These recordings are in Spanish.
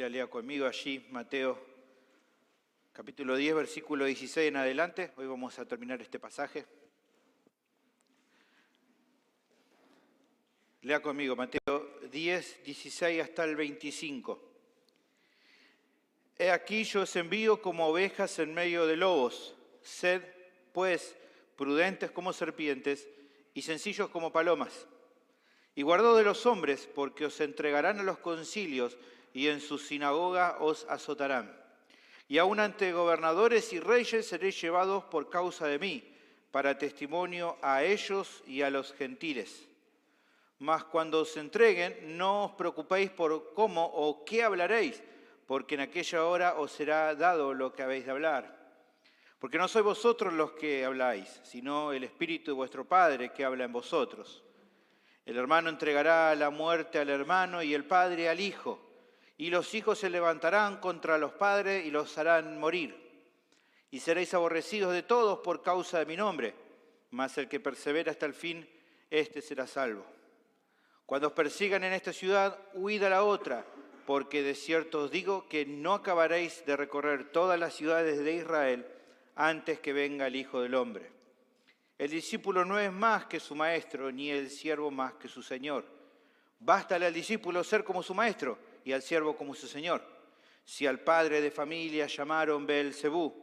Biblia, lea conmigo allí Mateo capítulo 10, versículo 16 en adelante. Hoy vamos a terminar este pasaje. Lea conmigo Mateo 10, 16 hasta el 25. He aquí yo os envío como ovejas en medio de lobos. Sed, pues, prudentes como serpientes y sencillos como palomas. Y guardad de los hombres, porque os entregarán a los concilios y en sus sinagogas os azotarán. Y aun ante gobernadores y reyes seréis llevados por causa de mí, para testimonio a ellos y a los gentiles. Mas cuando os entreguen, no os preocupéis por cómo o qué hablaréis, porque en aquella hora os será dado lo que habéis de hablar. Porque no sois vosotros los que habláis, sino el Espíritu de vuestro Padre que habla en vosotros. El hermano entregará a la muerte al hermano y el padre al hijo, y los hijos se levantarán contra los padres y los harán morir. Y seréis aborrecidos de todos por causa de mi nombre, mas el que persevera hasta el fin, éste será salvo. Cuando os persigan en esta ciudad, huid a la otra, porque de cierto os digo que no acabaréis de recorrer todas las ciudades de Israel antes que venga el Hijo del Hombre. El discípulo no es más que su maestro, ni el siervo más que su señor. Bástale al discípulo ser como su maestro y al siervo como su señor. Si al padre de familia llamaron Beelzebú,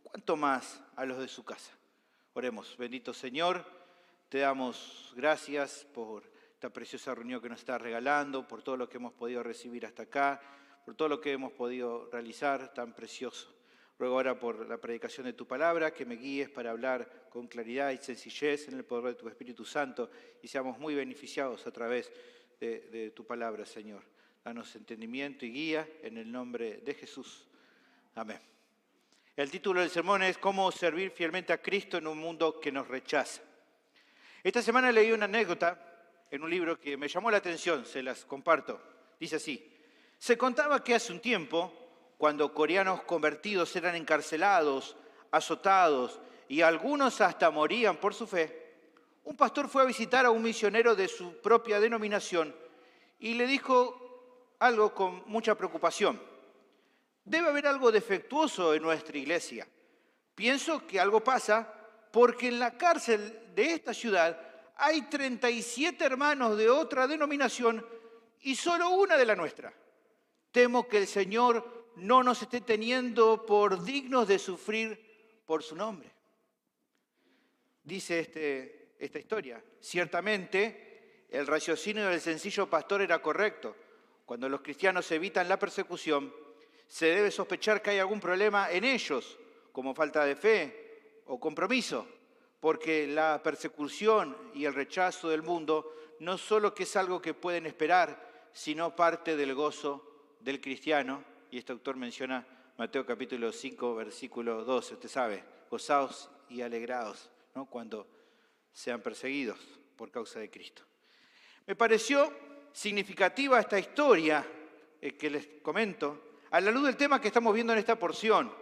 ¿cuánto más a los de su casa? Oremos. Bendito Señor, te damos gracias por esta preciosa reunión que nos estás regalando, por todo lo que hemos podido recibir hasta acá, por todo lo que hemos podido realizar tan precioso. Ruego ahora por la predicación de tu palabra, que me guíes para hablar con claridad y sencillez en el poder de tu Espíritu Santo y seamos muy beneficiados a través de tu palabra, Señor. Danos entendimiento y guía en el nombre de Jesús. Amén. El título del sermón es ¿Cómo servir fielmente a Cristo en un mundo que nos rechaza? Esta semana leí una anécdota en un libro que me llamó la atención, se las comparto. Dice así: se contaba que hace un tiempo, cuando coreanos convertidos eran encarcelados, azotados y algunos hasta morían por su fe, un pastor fue a visitar a un misionero de su propia denominación y le dijo algo con mucha preocupación. Debe haber algo defectuoso en nuestra iglesia. Pienso que algo pasa porque en la cárcel de esta ciudad hay 37 hermanos de otra denominación y solo una de la nuestra. Temo que el Señor no nos esté teniendo por dignos de sufrir por su nombre. Dice esta historia. Ciertamente, el raciocinio del sencillo pastor era correcto. Cuando los cristianos evitan la persecución, se debe sospechar que hay algún problema en ellos, como falta de fe o compromiso, porque la persecución y el rechazo del mundo no solo que es algo que pueden esperar, sino parte del gozo del cristiano. Y este autor menciona Mateo capítulo 5, versículo 12. Usted sabe, gozaos y alegraos, ¿no?, cuando sean perseguidos por causa de Cristo. Me pareció significativa esta historia que les comento a la luz del tema que estamos viendo en esta porción.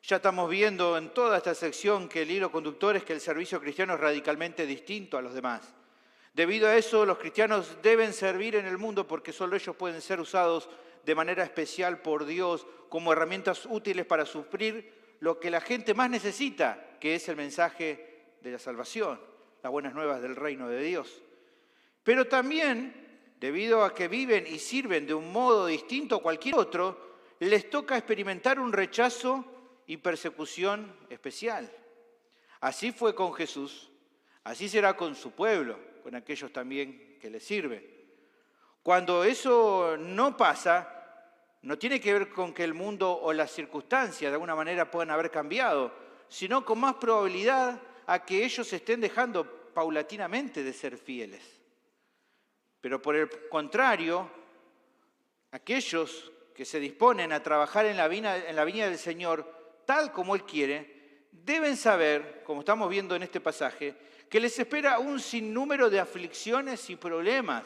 Ya estamos viendo en toda esta sección que el hilo conductor es que el servicio cristiano es radicalmente distinto a los demás. Debido a eso, los cristianos deben servir en el mundo porque solo ellos pueden ser usados de manera especial por Dios como herramientas útiles para suplir lo que la gente más necesita, que es el mensaje de la salvación, las buenas nuevas del reino de Dios. Pero también, debido a que viven y sirven de un modo distinto a cualquier otro, les toca experimentar un rechazo y persecución especial. Así fue con Jesús, así será con su pueblo, con aquellos también que le sirven. Cuando eso no pasa, no tiene que ver con que el mundo o las circunstancias de alguna manera puedan haber cambiado, sino con más probabilidad a que ellos estén dejando paulatinamente de ser fieles. Pero por el contrario, aquellos que se disponen a trabajar en la viña del Señor, tal como Él quiere, deben saber, como estamos viendo en este pasaje, que les espera un sinnúmero de aflicciones y problemas.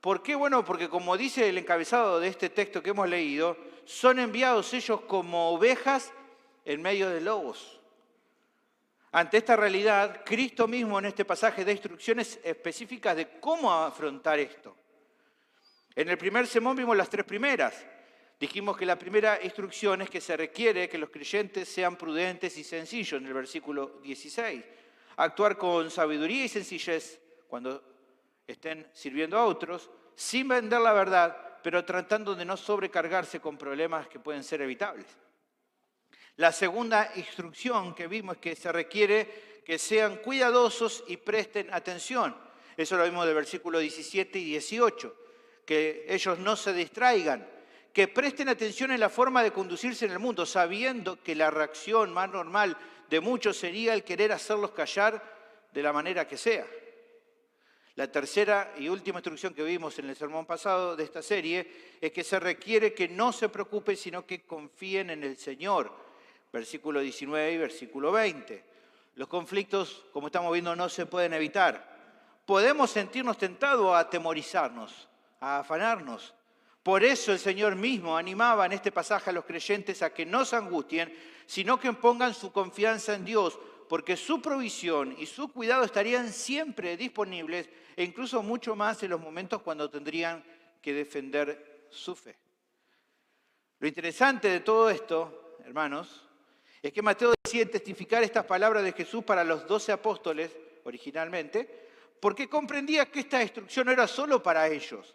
¿Por qué? Bueno, porque como dice el encabezado de este texto que hemos leído, son enviados ellos como ovejas en medio de lobos. Ante esta realidad, Cristo mismo en este pasaje da instrucciones específicas de cómo afrontar esto. En el primer sermón vimos las tres primeras. Dijimos que la primera instrucción es que se requiere que los creyentes sean prudentes y sencillos, en el versículo 16. Actuar con sabiduría y sencillez cuando estén sirviendo a otros, sin vender la verdad, pero tratando de no sobrecargarse con problemas que pueden ser evitables. La segunda instrucción que vimos es que se requiere que sean cuidadosos y presten atención. Eso lo vimos del versículo 17 y 18, que ellos no se distraigan, que presten atención en la forma de conducirse en el mundo, sabiendo que la reacción más normal de muchos sería el querer hacerlos callar de la manera que sea. La tercera y última instrucción que vimos en el sermón pasado de esta serie es que se requiere que no se preocupen, sino que confíen en el Señor. Versículo 19 y versículo 20. Los conflictos, como estamos viendo, no se pueden evitar. Podemos sentirnos tentados a atemorizarnos, a afanarnos. Por eso el Señor mismo animaba en este pasaje a los creyentes a que no se angustien, sino que pongan su confianza en Dios, porque su provisión y su cuidado estarían siempre disponibles e incluso mucho más en los momentos cuando tendrían que defender su fe. Lo interesante de todo esto, hermanos, es que Mateo decide testificar estas palabras de Jesús para los 12 apóstoles originalmente, porque comprendía que esta instrucción no era solo para ellos.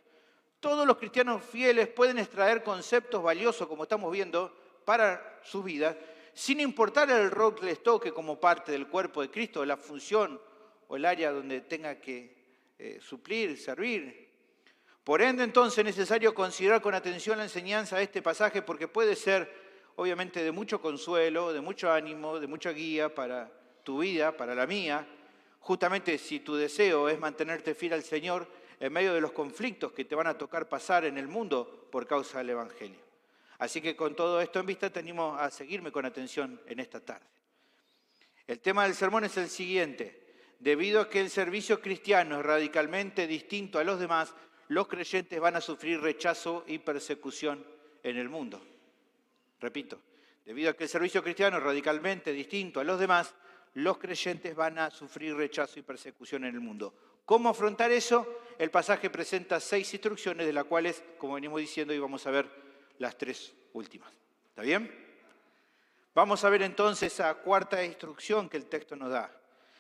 Todos los cristianos fieles pueden extraer conceptos valiosos, como estamos viendo, para sus vidas, sin importar el rol que les toque como parte del cuerpo de Cristo, la función o el área donde tenga que suplir, servir. Por ende, entonces, es necesario considerar con atención la enseñanza de este pasaje, porque puede ser, obviamente, de mucho consuelo, de mucho ánimo, de mucha guía para tu vida, para la mía. Justamente si tu deseo es mantenerte fiel al Señor en medio de los conflictos que te van a tocar pasar en el mundo por causa del Evangelio. Así que con todo esto en vista te animo a seguirme con atención en esta tarde. El tema del sermón es el siguiente. Debido a que el servicio cristiano es radicalmente distinto a los demás, los creyentes van a sufrir rechazo y persecución en el mundo. Repito, debido a que el servicio cristiano es radicalmente distinto a los demás, los creyentes van a sufrir rechazo y persecución en el mundo. ¿Cómo afrontar eso? El pasaje presenta 6 instrucciones, de las cuales, como venimos diciendo, hoy vamos a ver las 3 últimas. ¿Está bien? Vamos a ver entonces esa cuarta instrucción que el texto nos da.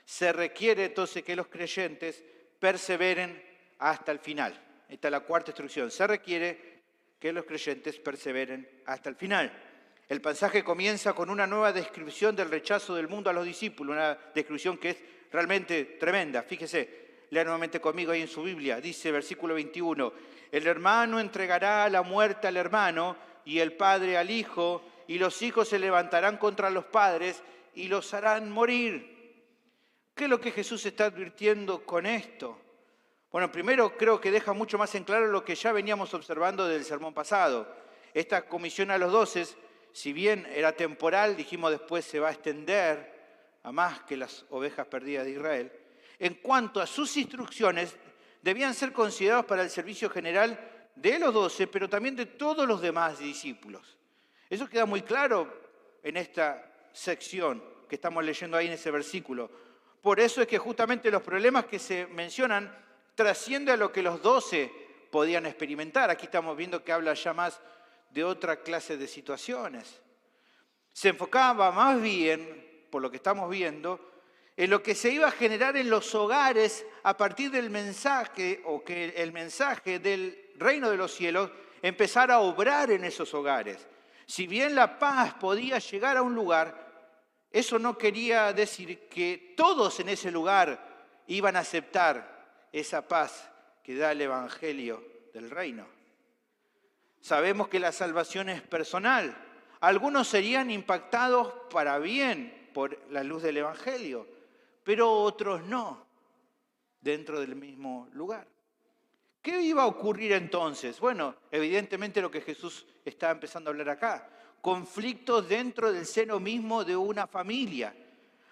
Se requiere entonces que los creyentes perseveren hasta el final. Esta es la cuarta instrucción. Se requiere que los creyentes perseveren hasta el final. El pasaje comienza con una nueva descripción del rechazo del mundo a los discípulos, una descripción que es realmente tremenda. Fíjese. Lea nuevamente conmigo ahí en su Biblia. Dice, versículo 21, el hermano entregará la muerte al hermano y el padre al hijo, y los hijos se levantarán contra los padres y los harán morir. ¿Qué es lo que Jesús está advirtiendo con esto? Bueno, primero creo que deja mucho más en claro lo que ya veníamos observando del sermón pasado. Esta comisión a los 12, si bien era temporal, dijimos después se va a extender a más que las ovejas perdidas de Israel. En cuanto a sus instrucciones, debían ser considerados para el servicio general de los 12, pero también de todos los demás discípulos. Eso queda muy claro en esta sección que estamos leyendo ahí en ese versículo. Por eso es que justamente los problemas que se mencionan trascienden a lo que los 12 podían experimentar. Aquí estamos viendo que habla ya más de otra clase de situaciones. Se enfocaba más bien, por lo que estamos viendo, en lo que se iba a generar en los hogares a partir del mensaje, o que el mensaje del reino de los cielos empezara a obrar en esos hogares. Si bien la paz podía llegar a un lugar, eso no quería decir que todos en ese lugar iban a aceptar esa paz que da el Evangelio del reino. Sabemos que la salvación es personal. Algunos serían impactados para bien por la luz del Evangelio, pero otros no, dentro del mismo lugar. ¿Qué iba a ocurrir entonces? Bueno, evidentemente lo que Jesús está empezando a hablar acá. Conflictos dentro del seno mismo de una familia.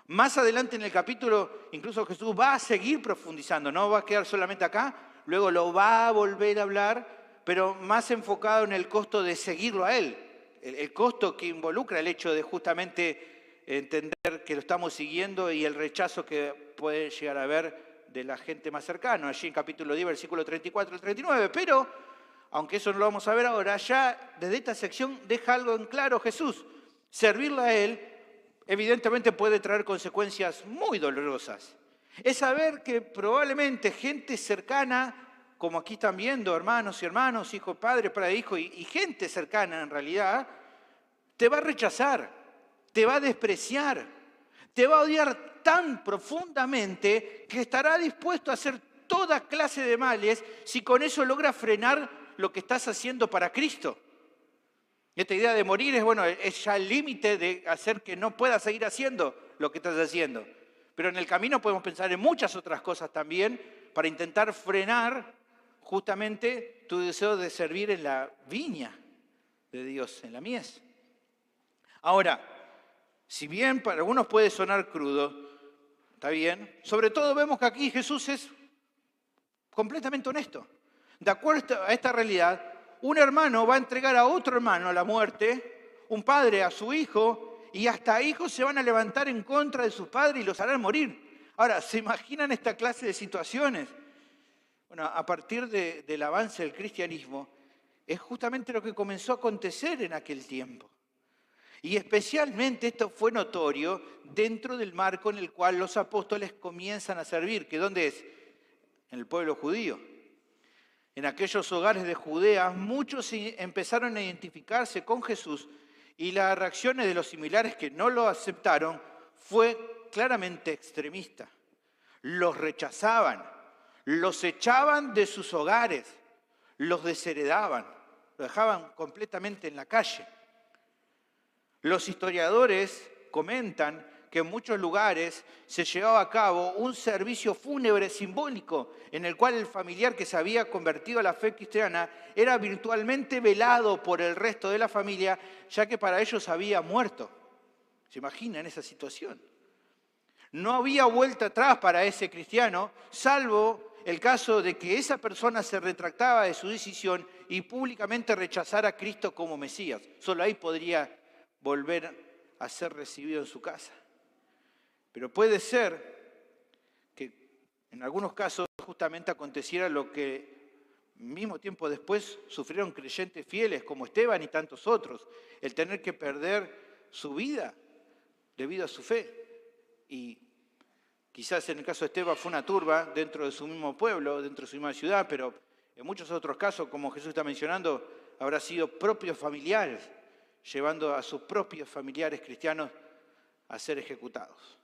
Más adelante en el capítulo, incluso Jesús va a seguir profundizando, no va a quedar solamente acá, luego lo va a volver a hablar, pero más enfocado en el costo de seguirlo a Él. El costo que involucra el hecho de justamente entender que lo estamos siguiendo y el rechazo que puede llegar a haber de la gente más cercana. Allí en capítulo 10, versículo 34 al 39. Pero aunque eso no lo vamos a ver ahora, ya desde esta sección deja algo en claro Jesús. Servirle a Él evidentemente puede traer consecuencias muy dolorosas. Es saber que probablemente gente cercana, como aquí están viendo, hermanos y hermanos, hijo, padre, padre, hijo, y gente cercana en realidad, te va a rechazar, te va a despreciar, te va a odiar tan profundamente que estará dispuesto a hacer toda clase de males si con eso logra frenar lo que estás haciendo para Cristo. Esta idea de morir es, bueno, es ya el límite de hacer que no puedas seguir haciendo lo que estás haciendo. Pero en el camino podemos pensar en muchas otras cosas también para intentar frenar justamente tu deseo de servir en la viña de Dios, en la mies. Ahora, si bien para algunos puede sonar crudo, está bien, sobre todo vemos que aquí Jesús es completamente honesto. De acuerdo a esta realidad, un hermano va a entregar a otro hermano a la muerte, un padre a su hijo, y hasta hijos se van a levantar en contra de sus padres y los harán morir. Ahora, ¿se imaginan esta clase de situaciones? Bueno, a partir del avance del cristianismo, es justamente lo que comenzó a acontecer en aquel tiempo. Y especialmente esto fue notorio dentro del marco en el cual los apóstoles comienzan a servir, que ¿dónde es? En el pueblo judío. En aquellos hogares de Judea, muchos empezaron a identificarse con Jesús y las reacciones de los similares que no lo aceptaron fue claramente extremista. Los rechazaban, los echaban de sus hogares, los desheredaban, los dejaban completamente en la calle. Los historiadores comentan que en muchos lugares se llevaba a cabo un servicio fúnebre simbólico en el cual el familiar que se había convertido a la fe cristiana era virtualmente velado por el resto de la familia, ya que para ellos había muerto. ¿Se imaginan esa situación? No había vuelta atrás para ese cristiano, salvo el caso de que esa persona se retractaba de su decisión y públicamente rechazara a Cristo como Mesías. Solo ahí podría volver a ser recibido en su casa. Pero puede ser que en algunos casos justamente aconteciera lo que mismo tiempo después sufrieron creyentes fieles como Esteban y tantos otros, el tener que perder su vida debido a su fe. Y quizás en el caso de Esteban fue una turba dentro de su mismo pueblo, dentro de su misma ciudad, pero en muchos otros casos, como Jesús está mencionando, habrá sido propios familiares, llevando a sus propios familiares cristianos a ser ejecutados.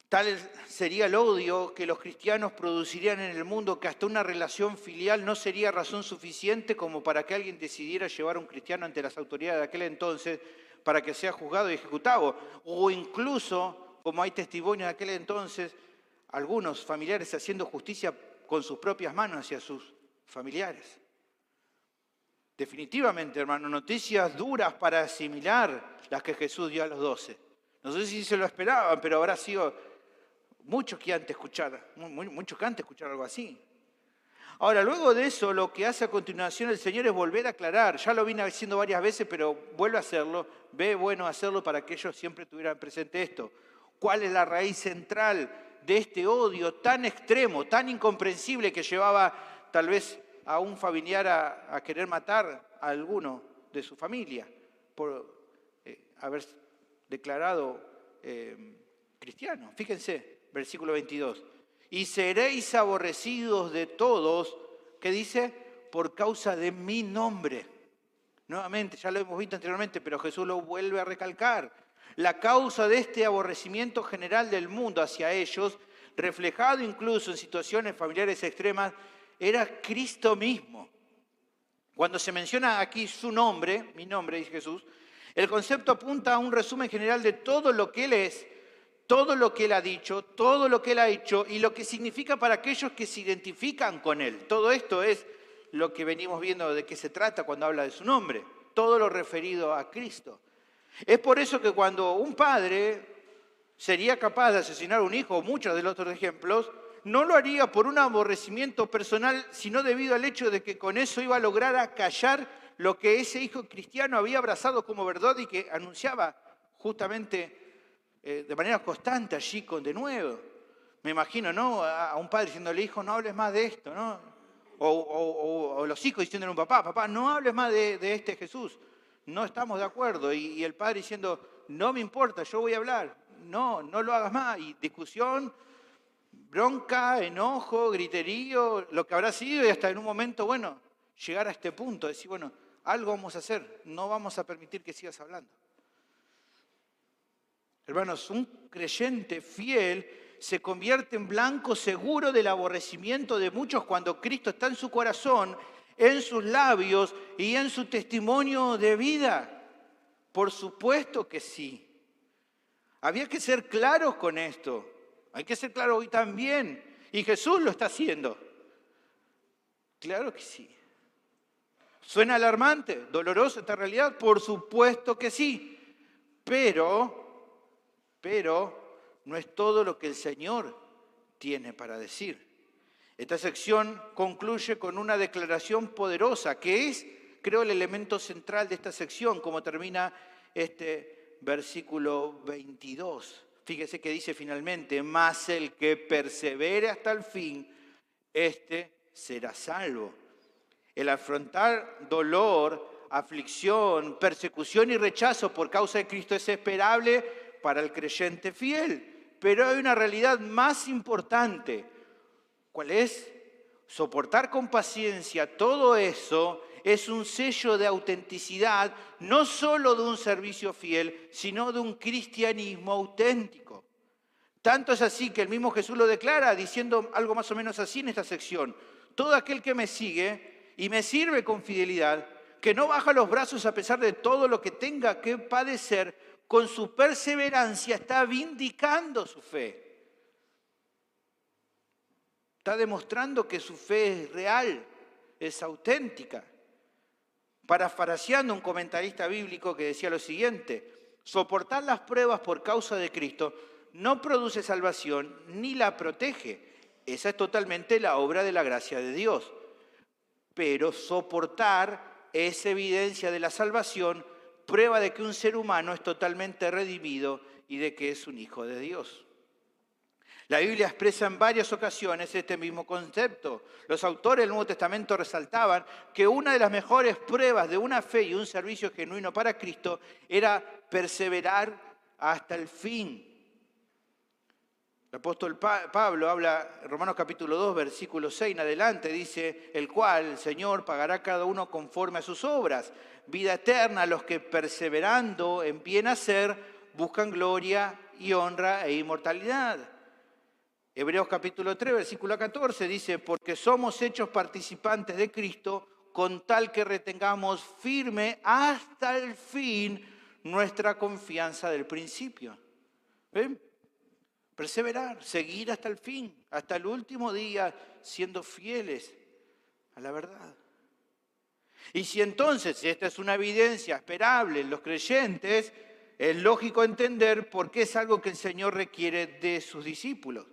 Tal sería el odio que los cristianos producirían en el mundo que hasta una relación filial no sería razón suficiente como para que alguien decidiera llevar a un cristiano ante las autoridades de aquel entonces para que sea juzgado y ejecutado. O incluso, como hay testimonio de aquel entonces, algunos familiares haciendo justicia con sus propias manos hacia sus familiares. Definitivamente, hermano, noticias duras para asimilar las que Jesús dio a los 12. No sé si se lo esperaban, pero habrá sido muchos que antes escuchar algo así. Ahora, luego de eso, lo que hace a continuación el Señor es volver a aclarar. Ya lo vine haciendo varias veces, pero vuelve a hacerlo. Ve bueno hacerlo para que ellos siempre tuvieran presente esto. ¿Cuál es la raíz central de este odio tan extremo, tan incomprensible que llevaba tal vez a un familiar a querer matar a alguno de su familia por haber declarado cristiano? Fíjense. Versículo 22. Y seréis aborrecidos de todos, ¿qué dice? Por causa de mi nombre. Nuevamente, ya lo hemos visto anteriormente, pero Jesús lo vuelve a recalcar. La causa de este aborrecimiento general del mundo hacia ellos, reflejado incluso en situaciones familiares extremas, era Cristo mismo. Cuando se menciona aquí su nombre, mi nombre, dice Jesús, el concepto apunta a un resumen general de todo lo que Él es, todo lo que Él ha dicho, todo lo que Él ha hecho y lo que significa para aquellos que se identifican con Él. Todo esto es lo que venimos viendo de qué se trata cuando habla de su nombre, todo lo referido a Cristo. Es por eso que cuando un padre sería capaz de asesinar a un hijo, o muchos de los otros ejemplos, no lo haría por un aborrecimiento personal, sino debido al hecho de que con eso iba a lograr acallar lo que ese hijo cristiano había abrazado como verdad y que anunciaba justamente de manera constante allí con de nuevo. Me imagino, ¿no? A un padre diciéndole, hijo, no hables más de esto, ¿no? O los hijos diciéndole a un papá, papá, no hables más de este Jesús, no estamos de acuerdo. Y el padre diciendo, no me importa, yo voy a hablar, no lo hagas más. Y discusión, bronca, enojo, griterío, lo que habrá sido, y hasta en un momento, bueno, llegar a este punto, decir, bueno, algo vamos a hacer, no vamos a permitir que sigas hablando. Hermanos, un creyente fiel se convierte en blanco seguro del aborrecimiento de muchos cuando Cristo está en su corazón, en sus labios y en su testimonio de vida. Por supuesto que sí. Había que ser claros con esto. Hay que ser claros hoy también. Y Jesús lo está haciendo. Claro que sí. ¿Suena alarmante, doloroso esta realidad? Por supuesto que sí. Pero no es todo lo que el Señor tiene para decir. Esta sección concluye con una declaración poderosa, que es, creo, el elemento central de esta sección, como termina este versículo 22. Fíjese que dice finalmente, mas el que persevere hasta el fin, este será salvo. El afrontar dolor, aflicción, persecución y rechazo por causa de Cristo es esperable para el creyente fiel. Pero hay una realidad más importante. ¿Cuál es? Soportar con paciencia todo eso es un sello de autenticidad, no solo de un servicio fiel, sino de un cristianismo auténtico. Tanto es así que el mismo Jesús lo declara diciendo algo más o menos así en esta sección. Todo aquel que me sigue y me sirve con fidelidad, que no baja los brazos a pesar de todo lo que tenga que padecer, con su perseverancia está vindicando su fe. Está demostrando que su fe es real, es auténtica. Parafraseando un comentarista bíblico que decía lo siguiente: soportar las pruebas por causa de Cristo no produce salvación ni la protege. Esa es totalmente la obra de la gracia de Dios. Pero soportar es evidencia de la salvación, prueba de que un ser humano es totalmente redimido y de que es un hijo de Dios. La Biblia expresa en varias ocasiones este mismo concepto. Los autores del Nuevo Testamento resaltaban que una de las mejores pruebas de una fe y un servicio genuino para Cristo era perseverar hasta el fin. El apóstol Pablo habla, en Romanos capítulo 2, versículo 6 en adelante, dice, el cual el Señor pagará a cada uno conforme a sus obras. Vida eterna a los que perseverando en bien hacer buscan gloria y honra e inmortalidad. Hebreos capítulo 3, versículo 14 dice, porque somos hechos participantes de Cristo con tal que retengamos firme hasta el fin nuestra confianza del principio. ¿Ven? Perseverar, seguir hasta el fin, hasta el último día, siendo fieles a la verdad. Y si entonces esta es una evidencia esperable en los creyentes, es lógico entender por qué es algo que el Señor requiere de sus discípulos.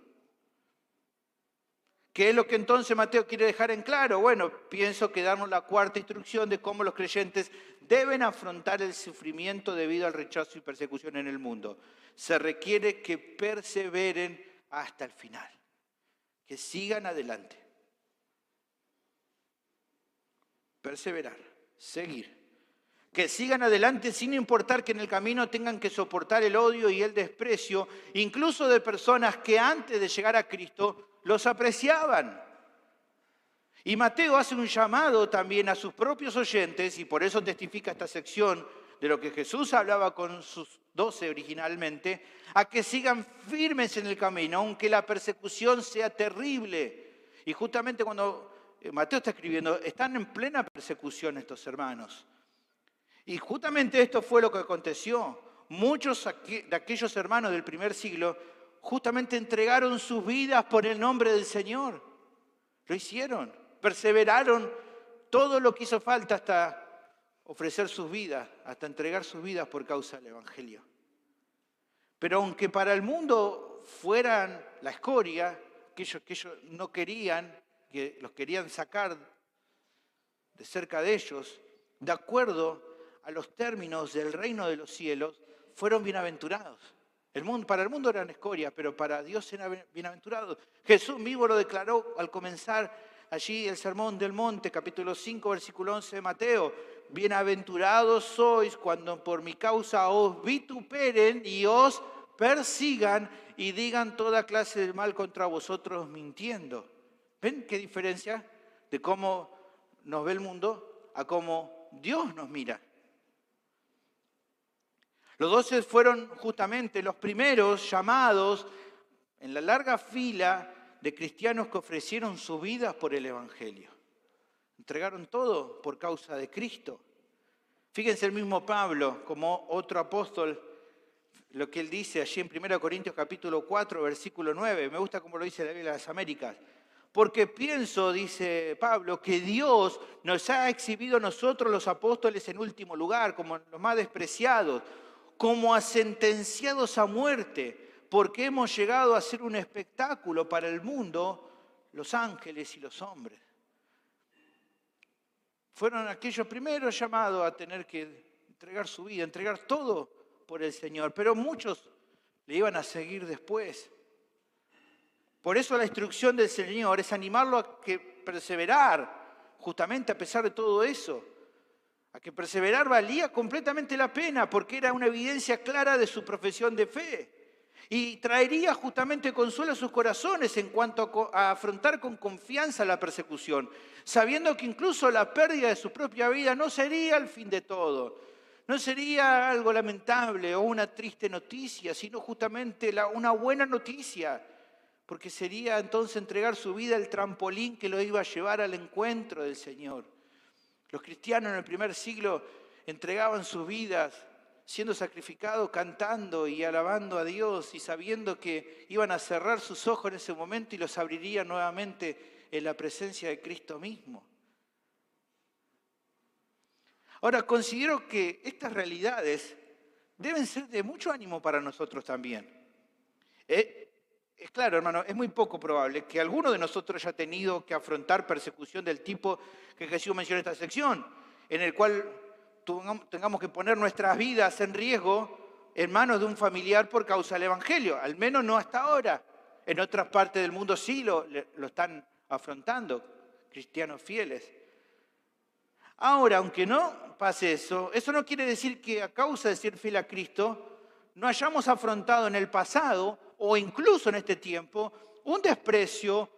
¿Qué es lo que entonces Mateo quiere dejar en claro? Bueno, pienso que darnos la cuarta instrucción de cómo los creyentes deben afrontar el sufrimiento debido al rechazo y persecución en el mundo. Se requiere que perseveren hasta el final, que sigan adelante. Perseverar, seguir. Que sigan adelante sin importar que en el camino tengan que soportar el odio y el desprecio, incluso de personas que antes de llegar a Cristo los apreciaban. Y Mateo hace un llamado también a sus propios oyentes, y por eso testifica esta sección de lo que Jesús hablaba con sus 12 originalmente, a que sigan firmes en el camino, aunque la persecución sea terrible. Y justamente cuando Mateo está escribiendo, están en plena persecución estos hermanos. Y justamente esto fue lo que aconteció. Muchos de aquellos hermanos del primer siglo justamente entregaron sus vidas por el nombre del Señor. Lo hicieron, perseveraron todo lo que hizo falta hasta ofrecer sus vidas, hasta entregar sus vidas por causa del Evangelio. Pero aunque para el mundo fueran la escoria, que ellos no querían, que los querían sacar de cerca de ellos, de acuerdo a los términos del reino de los cielos, fueron bienaventurados. Para el mundo eran escoria, pero para Dios eran bienaventurados. Jesús mismo lo declaró al comenzar allí el Sermón del Monte, capítulo 5, versículo 11 de Mateo. Bienaventurados sois cuando por mi causa os vituperen y os persigan y digan toda clase de mal contra vosotros mintiendo. ¿Ven qué diferencia de cómo nos ve el mundo a cómo Dios nos mira? Los 12 fueron justamente los primeros llamados en la larga fila de cristianos que ofrecieron sus vidas por el Evangelio. Entregaron todo por causa de Cristo. Fíjense el mismo Pablo, como otro apóstol, lo que él dice allí en 1 Corintios capítulo 4, versículo 9. Me gusta cómo lo dice la Biblia de las Américas. Porque pienso, dice Pablo, que Dios nos ha exhibido a nosotros los apóstoles en último lugar, como los más despreciados, como a sentenciados a muerte, porque hemos llegado a ser un espectáculo para el mundo, los ángeles y los hombres. Fueron aquellos primeros llamados a tener que entregar su vida, entregar todo por el Señor, pero muchos le iban a seguir después. Por eso la instrucción del Señor es animarlo a que perseverar, justamente a pesar de todo eso, a que perseverar valía completamente la pena, porque era una evidencia clara de su profesión de fe. Y traería justamente consuelo a sus corazones en cuanto a afrontar con confianza la persecución, sabiendo que incluso la pérdida de su propia vida no sería el fin de todo, no sería algo lamentable o una triste noticia, sino justamente una buena noticia, porque sería entonces entregar su vida el trampolín que lo iba a llevar al encuentro del Señor. Los cristianos en el primer siglo entregaban sus vidas siendo sacrificados, cantando y alabando a Dios y sabiendo que iban a cerrar sus ojos en ese momento y los abrirían nuevamente en la presencia de Cristo mismo. Ahora, considero que estas realidades deben ser de mucho ánimo para nosotros también. Es claro, hermano, es muy poco probable que alguno de nosotros haya tenido que afrontar persecución del tipo que Jesús menciona en esta sección, en el cual tengamos que poner nuestras vidas en riesgo en manos de un familiar por causa del Evangelio. Al menos no hasta ahora. En otras partes del mundo sí lo están afrontando, cristianos fieles. Ahora, aunque no pase eso no quiere decir que a causa de ser fiel a Cristo no hayamos afrontado en el pasado o incluso en este tiempo un desprecio,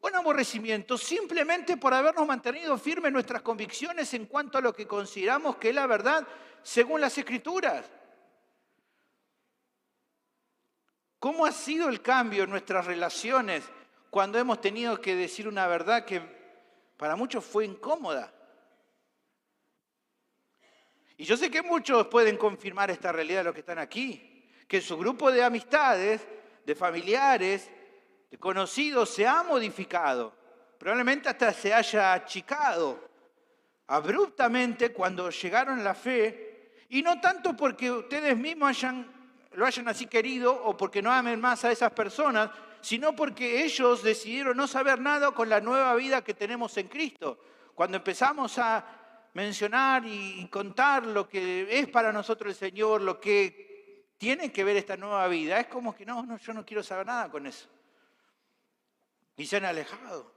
un aborrecimiento, simplemente por habernos mantenido firmes en nuestras convicciones en cuanto a lo que consideramos que es la verdad según las Escrituras. ¿Cómo ha sido el cambio en nuestras relaciones cuando hemos tenido que decir una verdad que para muchos fue incómoda? Y yo sé que muchos pueden confirmar esta realidad de los que están aquí, que su grupo de amistades, de familiares, de conocidos se ha modificado, probablemente hasta se haya achicado abruptamente cuando llegaron a la fe, y no tanto porque ustedes mismos lo hayan así querido o porque no amen más a esas personas, sino porque ellos decidieron no saber nada con la nueva vida que tenemos en Cristo. Cuando empezamos a mencionar y contar lo que es para nosotros el Señor, lo que tiene que ver esta nueva vida, es como que no, yo no quiero saber nada con eso. Y se han alejado.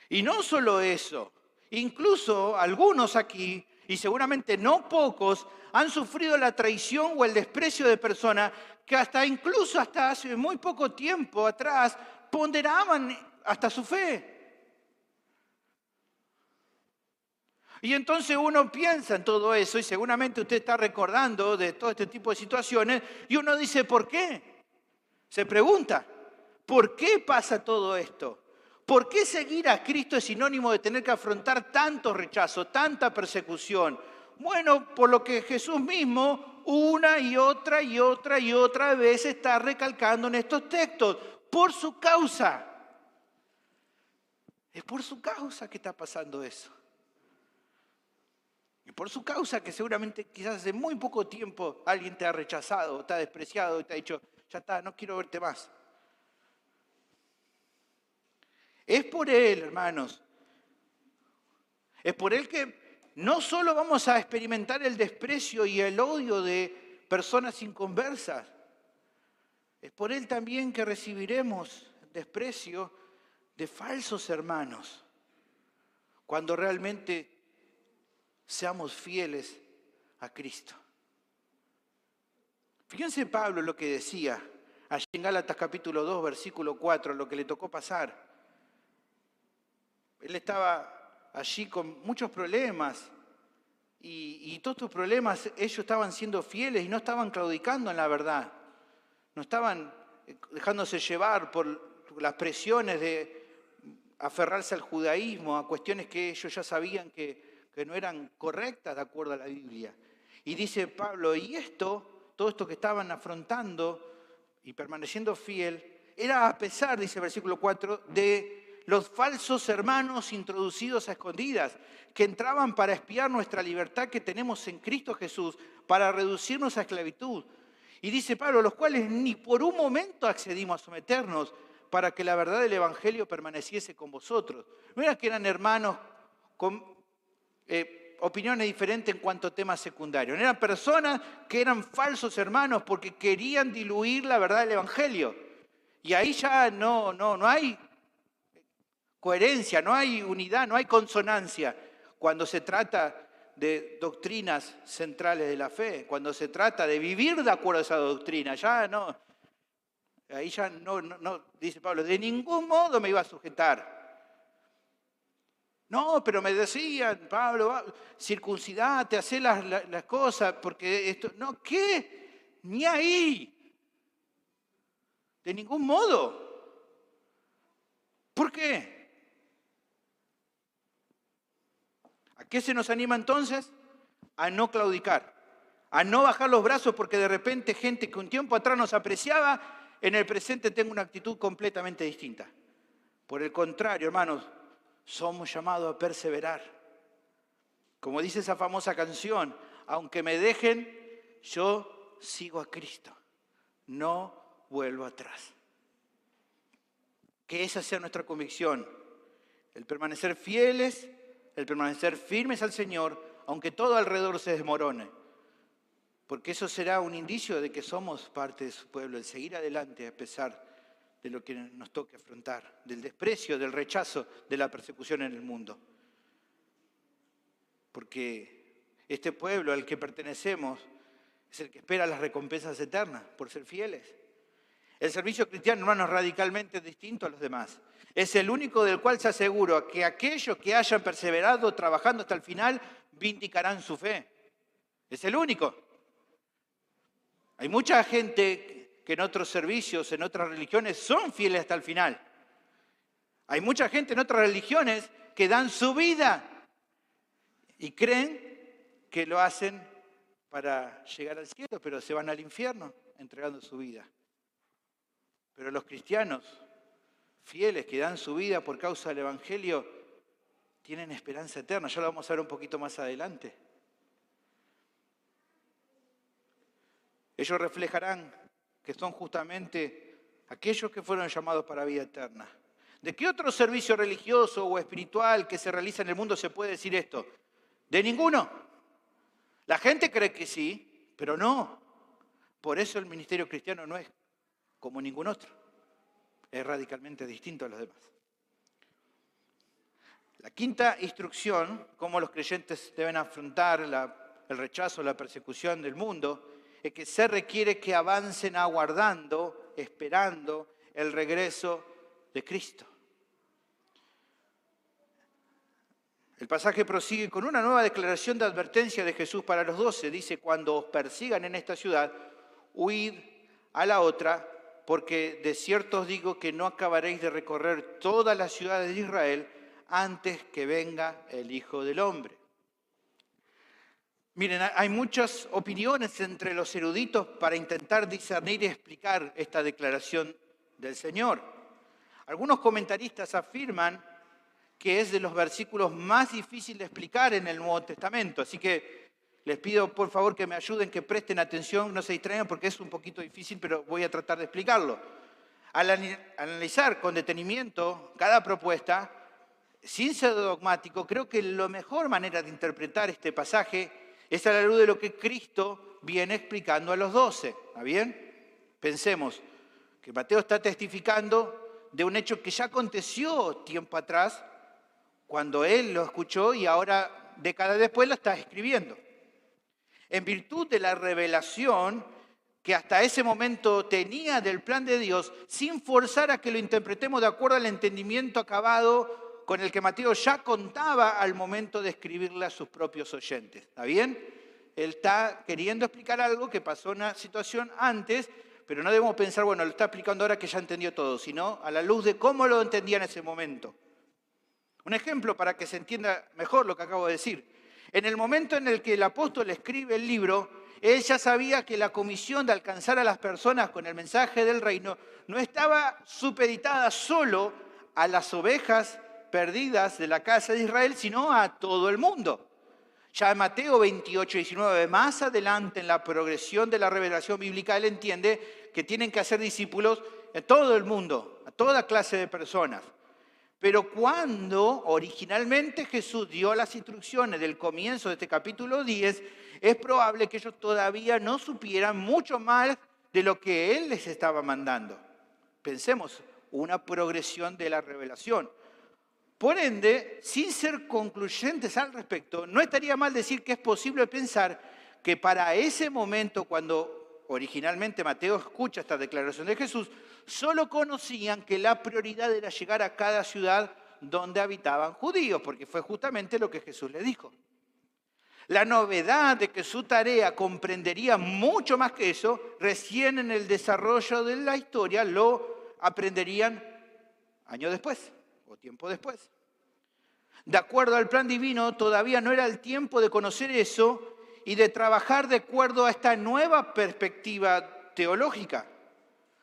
Y no solo eso, incluso algunos aquí, y seguramente no pocos, han sufrido la traición o el desprecio de personas que incluso hasta hace muy poco tiempo atrás ponderaban hasta su fe. Y entonces uno piensa en todo eso y seguramente usted está recordando de todo este tipo de situaciones y uno dice, ¿por qué? Se pregunta, ¿por qué pasa todo esto? ¿Por qué seguir a Cristo es sinónimo de tener que afrontar tanto rechazo, tanta persecución? Bueno, por lo que Jesús mismo una y otra vez está recalcando en estos textos, por su causa. Es por su causa que está pasando eso. Y por su causa que seguramente quizás hace muy poco tiempo alguien te ha rechazado, te ha despreciado y te ha dicho, ya está, no quiero verte más. Es por Él, hermanos. Es por Él que no solo vamos a experimentar el desprecio y el odio de personas inconversas, es por Él también que recibiremos desprecio de falsos hermanos, cuando realmente seamos fieles a Cristo. Fíjense Pablo lo que decía allí en Gálatas capítulo 2, versículo 4, lo que le tocó pasar. Él estaba allí con muchos problemas y todos estos problemas ellos estaban siendo fieles y no estaban claudicando en la verdad. No estaban dejándose llevar por las presiones de aferrarse al judaísmo, a cuestiones que ellos ya sabían que no eran correctas de acuerdo a la Biblia. Y dice Pablo, todo esto que estaban afrontando y permaneciendo fiel, era a pesar, dice el versículo 4, de los falsos hermanos introducidos a escondidas, que entraban para espiar nuestra libertad que tenemos en Cristo Jesús, para reducirnos a esclavitud. Y dice Pablo, los cuales ni por un momento accedimos a someternos para que la verdad del Evangelio permaneciese con vosotros. No era que eran hermanos con opiniones diferentes en cuanto a temas secundarios. Eran personas que eran falsos hermanos porque querían diluir la verdad del Evangelio. Y ahí ya no hay coherencia, no hay unidad, no hay consonancia cuando se trata de doctrinas centrales de la fe, cuando se trata de vivir de acuerdo a esa doctrina. Ahí ya no, dice Pablo, de ningún modo me iba a sujetar. No, pero me decían, Pablo, circuncidate, hacé las cosas, porque esto... No, ¿qué? Ni ahí. De ningún modo. ¿Por qué? ¿A qué se nos anima entonces? A no claudicar, a no bajar los brazos porque de repente gente que un tiempo atrás nos apreciaba, en el presente tenga una actitud completamente distinta. Por el contrario, hermanos, somos llamados a perseverar. Como dice esa famosa canción, aunque me dejen, yo sigo a Cristo, no vuelvo atrás. Que esa sea nuestra convicción, el permanecer fieles, el permanecer firmes al Señor, aunque todo alrededor se desmorone. Porque eso será un indicio de que somos parte de su pueblo, el seguir adelante a pesar de lo que nos toque afrontar, del desprecio, del rechazo, de la persecución en el mundo. Porque este pueblo al que pertenecemos es el que espera las recompensas eternas por ser fieles. El servicio cristiano, hermanos, es radicalmente distinto a los demás. Es el único del cual se asegura que aquellos que hayan perseverado trabajando hasta el final vindicarán su fe. Es el único. Hay mucha gente que en otros servicios, en otras religiones, son fieles hasta el final. Hay mucha gente en otras religiones que dan su vida y creen que lo hacen para llegar al cielo, pero se van al infierno entregando su vida. Pero los cristianos fieles que dan su vida por causa del Evangelio tienen esperanza eterna. Ya lo vamos a ver un poquito más adelante. Ellos reflejarán que son justamente aquellos que fueron llamados para vida eterna. ¿De qué otro servicio religioso o espiritual que se realiza en el mundo se puede decir esto? De ninguno. La gente cree que sí, pero no. Por eso el ministerio cristiano no es como ningún otro. Es radicalmente distinto a los demás. La quinta instrucción, cómo los creyentes deben afrontar el rechazo, la persecución del mundo, es que se requiere que avancen aguardando, esperando el regreso de Cristo. El pasaje prosigue con una nueva declaración de advertencia de Jesús para los 12. Dice, cuando os persigan en esta ciudad, huid a la otra, porque de cierto os digo que no acabaréis de recorrer todas las ciudades de Israel antes que venga el Hijo del Hombre. Miren, hay muchas opiniones entre los eruditos para intentar discernir y explicar esta declaración del Señor. Algunos comentaristas afirman que es de los versículos más difíciles de explicar en el Nuevo Testamento. Así que les pido por favor que me ayuden, que presten atención, no se distraigan porque es un poquito difícil, pero voy a tratar de explicarlo. Al analizar con detenimiento cada propuesta, sin ser dogmático, creo que la mejor manera de interpretar este pasaje es a la luz de lo que Cristo viene explicando a los 12. ¿Está bien? Pensemos que Mateo está testificando de un hecho que ya aconteció tiempo atrás, cuando él lo escuchó y ahora, décadas después, lo está escribiendo. En virtud de la revelación que hasta ese momento tenía del plan de Dios, sin forzar a que lo interpretemos de acuerdo al entendimiento acabado con el que Mateo ya contaba al momento de escribirle a sus propios oyentes. ¿Está bien? Él está queriendo explicar algo que pasó en una situación antes, pero no debemos pensar, bueno, lo está explicando ahora que ya entendió todo, sino a la luz de cómo lo entendía en ese momento. Un ejemplo para que se entienda mejor lo que acabo de decir. En el momento en el que el apóstol escribe el libro, él ya sabía que la comisión de alcanzar a las personas con el mensaje del reino no estaba supeditada solo a las ovejas perdidas de la casa de Israel, sino a todo el mundo. Ya en Mateo 28, 19, más adelante en la progresión de la revelación bíblica, él entiende que tienen que hacer discípulos en todo el mundo, a toda clase de personas. Pero cuando originalmente Jesús dio las instrucciones del comienzo de este capítulo 10, es probable que ellos todavía no supieran mucho más de lo que Él les estaba mandando. Pensemos, una progresión de la revelación. Por ende, sin ser concluyentes al respecto, no estaría mal decir que es posible pensar que para ese momento, cuando originalmente Mateo escucha esta declaración de Jesús, solo conocían que la prioridad era llegar a cada ciudad donde habitaban judíos, porque fue justamente lo que Jesús le dijo. La novedad de que su tarea comprendería mucho más que eso, recién en el desarrollo de la historia lo aprenderían años después o tiempo después. De acuerdo al plan divino, todavía no era el tiempo de conocer eso y de trabajar de acuerdo a esta nueva perspectiva teológica.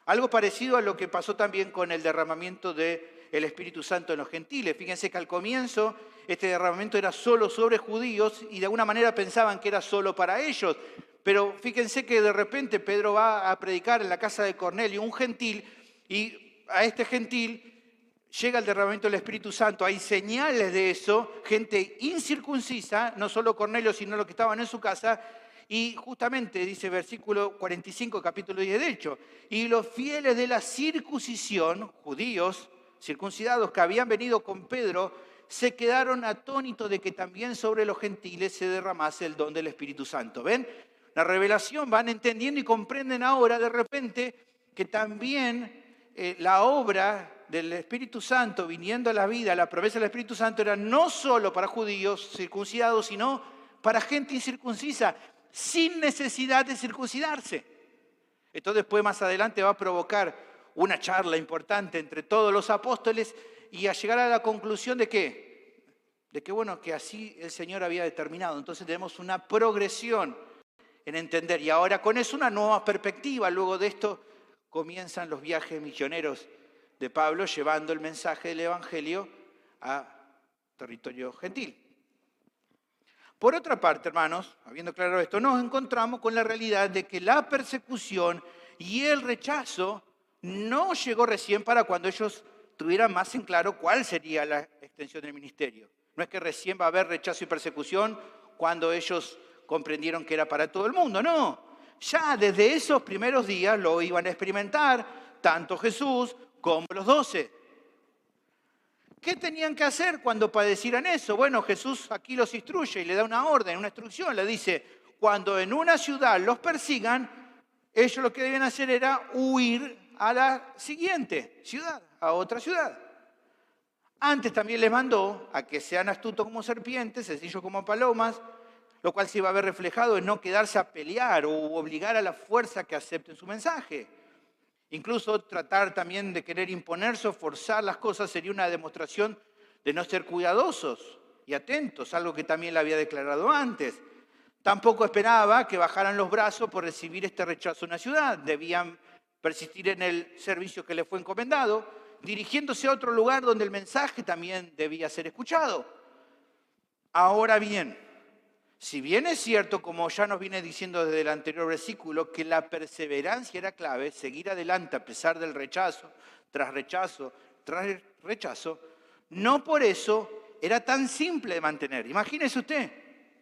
Algo parecido a lo que pasó también con el derramamiento del Espíritu Santo en los gentiles. Fíjense que al comienzo este derramamiento era solo sobre judíos y de alguna manera pensaban que era solo para ellos. Pero fíjense que de repente Pedro va a predicar en la casa de Cornelio, un gentil, y a este gentil llega el derramamiento del Espíritu Santo. Hay señales de eso, gente incircuncisa, no solo Cornelio, sino los que estaban en su casa. Y justamente dice versículo 45, capítulo 10 de Hechos, y los fieles de la circuncisión, judíos circuncidados que habían venido con Pedro, se quedaron atónitos de que también sobre los gentiles se derramase el don del Espíritu Santo. ¿Ven? La revelación, van entendiendo y comprenden ahora de repente que también la obra del Espíritu Santo viniendo a la vida, la promesa del Espíritu Santo era no solo para judíos circuncidados, sino para gente incircuncisa, sin necesidad de circuncidarse. Esto después, más adelante, va a provocar una charla importante entre todos los apóstoles y a llegar a la conclusión de que bueno, que así el Señor había determinado. Entonces tenemos una progresión en entender. Y ahora con eso una nueva perspectiva. Luego de esto comienzan los viajes misioneros de Pablo llevando el mensaje del Evangelio a territorio gentil. Por otra parte, hermanos, habiendo aclarado esto, nos encontramos con la realidad de que la persecución y el rechazo no llegó recién para cuando ellos tuvieran más en claro cuál sería la extensión del ministerio. No es que recién va a haber rechazo y persecución cuando ellos comprendieron que era para todo el mundo, no. Ya desde esos primeros días lo iban a experimentar tanto Jesús como los 12. ¿Qué tenían que hacer cuando padecieran eso? Bueno, Jesús aquí los instruye y le da una orden, una instrucción. Le dice, cuando en una ciudad los persigan, ellos lo que deben hacer era huir a la siguiente ciudad, a otra ciudad. Antes también les mandó a que sean astutos como serpientes, sencillos como palomas, lo cual se iba a ver reflejado en no quedarse a pelear o obligar a la fuerza que acepten su mensaje. Incluso tratar también de querer imponerse o forzar las cosas sería una demostración de no ser cuidadosos y atentos, algo que también le había declarado antes. Tampoco esperaba que bajaran los brazos por recibir este rechazo en una ciudad. Debían persistir en el servicio que les fue encomendado, dirigiéndose a otro lugar donde el mensaje también debía ser escuchado. Ahora bien, si bien es cierto, como ya nos viene diciendo desde el anterior versículo, que la perseverancia era clave, seguir adelante a pesar del rechazo, tras rechazo, no por eso era tan simple de mantener. Imagínese usted,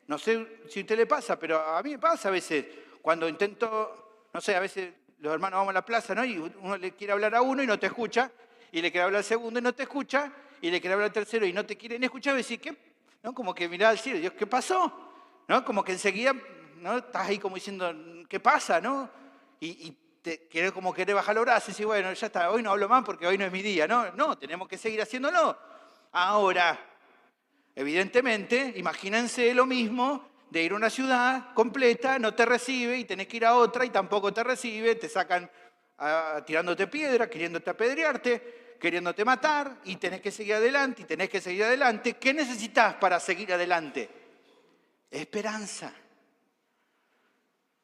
no sé si a usted le pasa, pero a mí me pasa a veces, cuando intento, no sé, a veces los hermanos vamos a la plaza, ¿no? Y uno le quiere hablar a uno y no te escucha, y le querés hablar al segundo y no te escucha, y le querés hablar al tercero y no te quiere ni escuchar, y decís, ¿qué? ¿No? Como que mirá al cielo, Dios, ¿qué pasó? ¿No? Como que enseguida, ¿no? Estás ahí como diciendo, ¿qué pasa? ¿No? Y te querés como querés bajar los brazos y decís, bueno, ya está, hoy no hablo más porque hoy no es mi día. No, no, tenemos que seguir haciéndolo. Ahora, evidentemente, imagínense lo mismo de ir a una ciudad completa, no te recibe y tenés que ir a otra y tampoco te recibe, te sacan tirándote piedra, queriéndote apedrearte, queriéndote matar y tenés que seguir adelante y tenés que seguir adelante. ¿Qué necesitas para seguir adelante? Esperanza.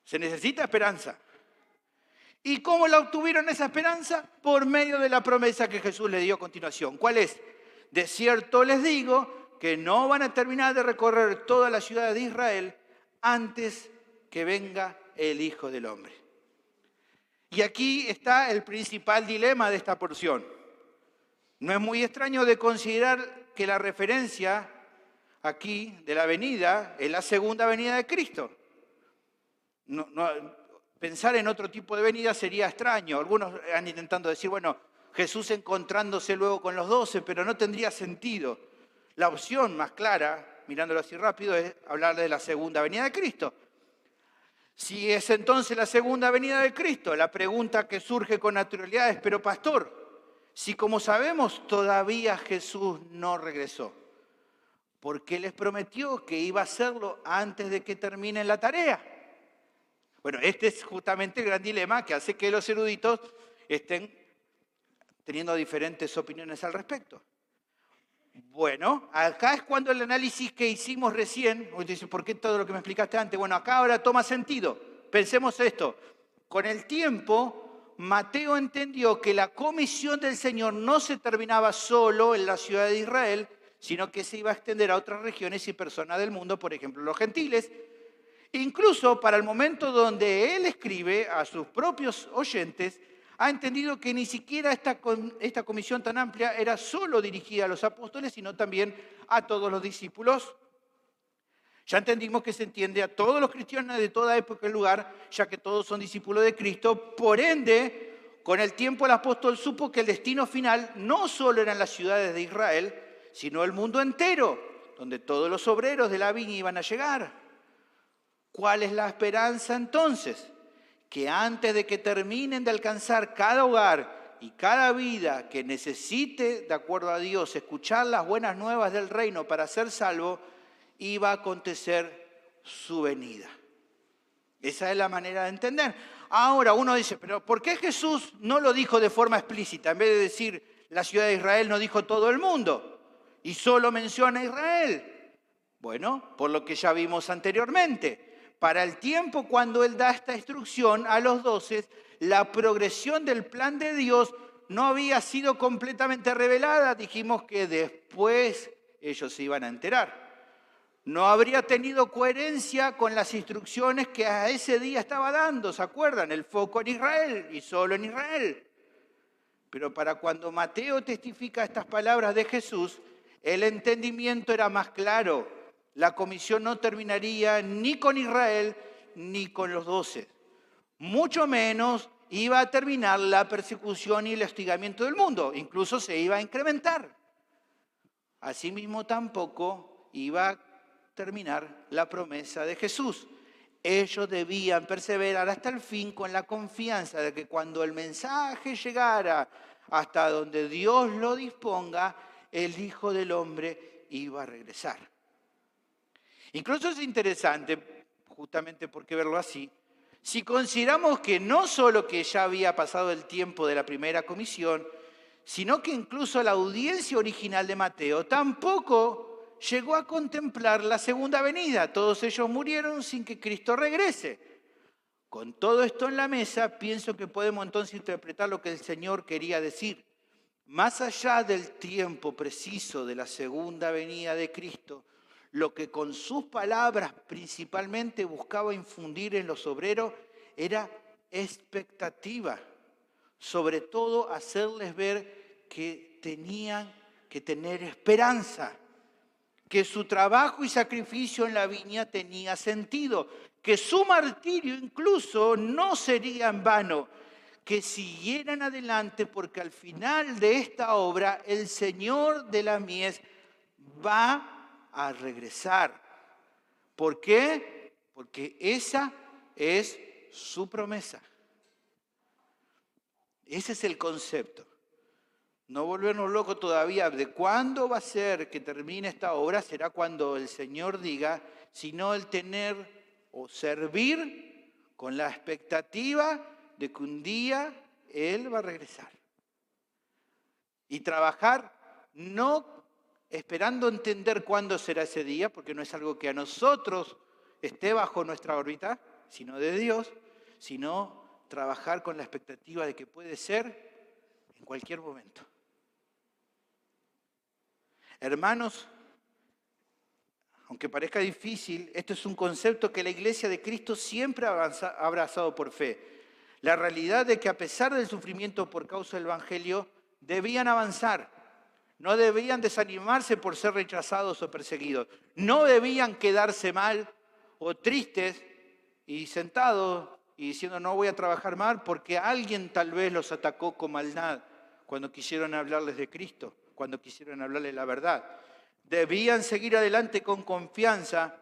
Se necesita esperanza. ¿Y cómo la obtuvieron esa esperanza? Por medio de la promesa que Jesús le dio a continuación. ¿Cuál es? De cierto les digo que no van a terminar de recorrer toda la ciudad de Israel antes que venga el Hijo del Hombre. Y aquí está el principal dilema de esta porción. No es muy extraño de considerar que la referencia aquí de la venida es la segunda venida de Cristo. Pensar en otro tipo de venida sería extraño. Algunos han intentado decir, bueno, Jesús encontrándose luego con los 12, pero no tendría sentido. La opción más clara, mirándolo así rápido, es hablar de la segunda venida de Cristo. Si es entonces la segunda venida de Cristo, la pregunta que surge con naturalidad es, pero pastor, si como sabemos todavía Jesús no regresó, ¿por qué les prometió que iba a hacerlo antes de que termine la tarea? Bueno, este es justamente el gran dilema que hace que los eruditos estén teniendo diferentes opiniones al respecto. Bueno, acá es cuando el análisis que hicimos recién, usted dice, ¿por qué todo lo que me explicaste antes? Bueno, acá ahora toma sentido. Pensemos esto. Con el tiempo, Mateo entendió que la comisión del Señor no se terminaba solo en la ciudad de Israel, sino que se iba a extender a otras regiones y personas del mundo, por ejemplo, los gentiles. Incluso para el momento donde él escribe a sus propios oyentes, ha entendido que ni siquiera esta comisión tan amplia era solo dirigida a los apóstoles, sino también a todos los discípulos. Ya entendimos que se entiende a todos los cristianos de toda época y lugar, ya que todos son discípulos de Cristo. Por ende, con el tiempo el apóstol supo que el destino final no solo eran las ciudades de Israel, sino el mundo entero, donde todos los obreros de la viña iban a llegar. ¿Cuál es la esperanza entonces? Que antes de que terminen de alcanzar cada hogar y cada vida que necesite, de acuerdo a Dios, escuchar las buenas nuevas del reino para ser salvo, iba a acontecer su venida. Esa es la manera de entender. Ahora uno dice, pero ¿por qué Jesús no lo dijo de forma explícita? En vez de decir la ciudad de Israel, no dijo todo el mundo y solo menciona a Israel. Bueno, por lo que ya vimos anteriormente. Para el tiempo cuando Él da esta instrucción a los 12, la progresión del plan de Dios no había sido completamente revelada. Dijimos que después ellos se iban a enterar. No habría tenido coherencia con las instrucciones que a ese día estaba dando. ¿Se acuerdan? El foco en Israel y solo en Israel. Pero para cuando Mateo testifica estas palabras de Jesús, el entendimiento era más claro. La comisión no terminaría ni con Israel ni con los 12. Mucho menos iba a terminar la persecución y el hostigamiento del mundo. Incluso se iba a incrementar. Asimismo tampoco iba a terminar la promesa de Jesús. Ellos debían perseverar hasta el fin con la confianza de que cuando el mensaje llegara hasta donde Dios lo disponga, el Hijo del Hombre iba a regresar. Incluso es interesante, justamente porque verlo así, si consideramos que no solo que ya había pasado el tiempo de la primera comisión, sino que incluso la audiencia original de Mateo tampoco llegó a contemplar la segunda venida. Todos ellos murieron sin que Cristo regrese. Con todo esto en la mesa, pienso que podemos entonces interpretar lo que el Señor quería decir. Más allá del tiempo preciso de la segunda venida de Cristo, lo que con sus palabras principalmente buscaba infundir en los obreros era expectativa. Sobre todo hacerles ver que tenían que tener esperanza, que su trabajo y sacrificio en la viña tenía sentido, que su martirio incluso no sería en vano, que siguieran adelante, porque al final de esta obra el Señor de la mies va a regresar. ¿Por qué? Porque esa es su promesa. Ese es el concepto. No volvernos locos todavía de cuándo va a ser que termine esta obra, será cuando el Señor diga, sino el tener o servir con la expectativa de que un día Él va a regresar. Y trabajar no esperando entender cuándo será ese día, porque no es algo que a nosotros esté bajo nuestra órbita, sino de Dios, sino trabajar con la expectativa de que puede ser en cualquier momento. Hermanos, aunque parezca difícil, esto es un concepto que la Iglesia de Cristo siempre ha abrazado por fe. La realidad de que a pesar del sufrimiento por causa del Evangelio, debían avanzar. No debían desanimarse por ser rechazados o perseguidos. No debían quedarse mal o tristes y sentados y diciendo no voy a trabajar mal porque alguien tal vez los atacó con maldad cuando quisieron hablarles de Cristo, cuando quisieron hablarles la verdad. Debían seguir adelante con confianza,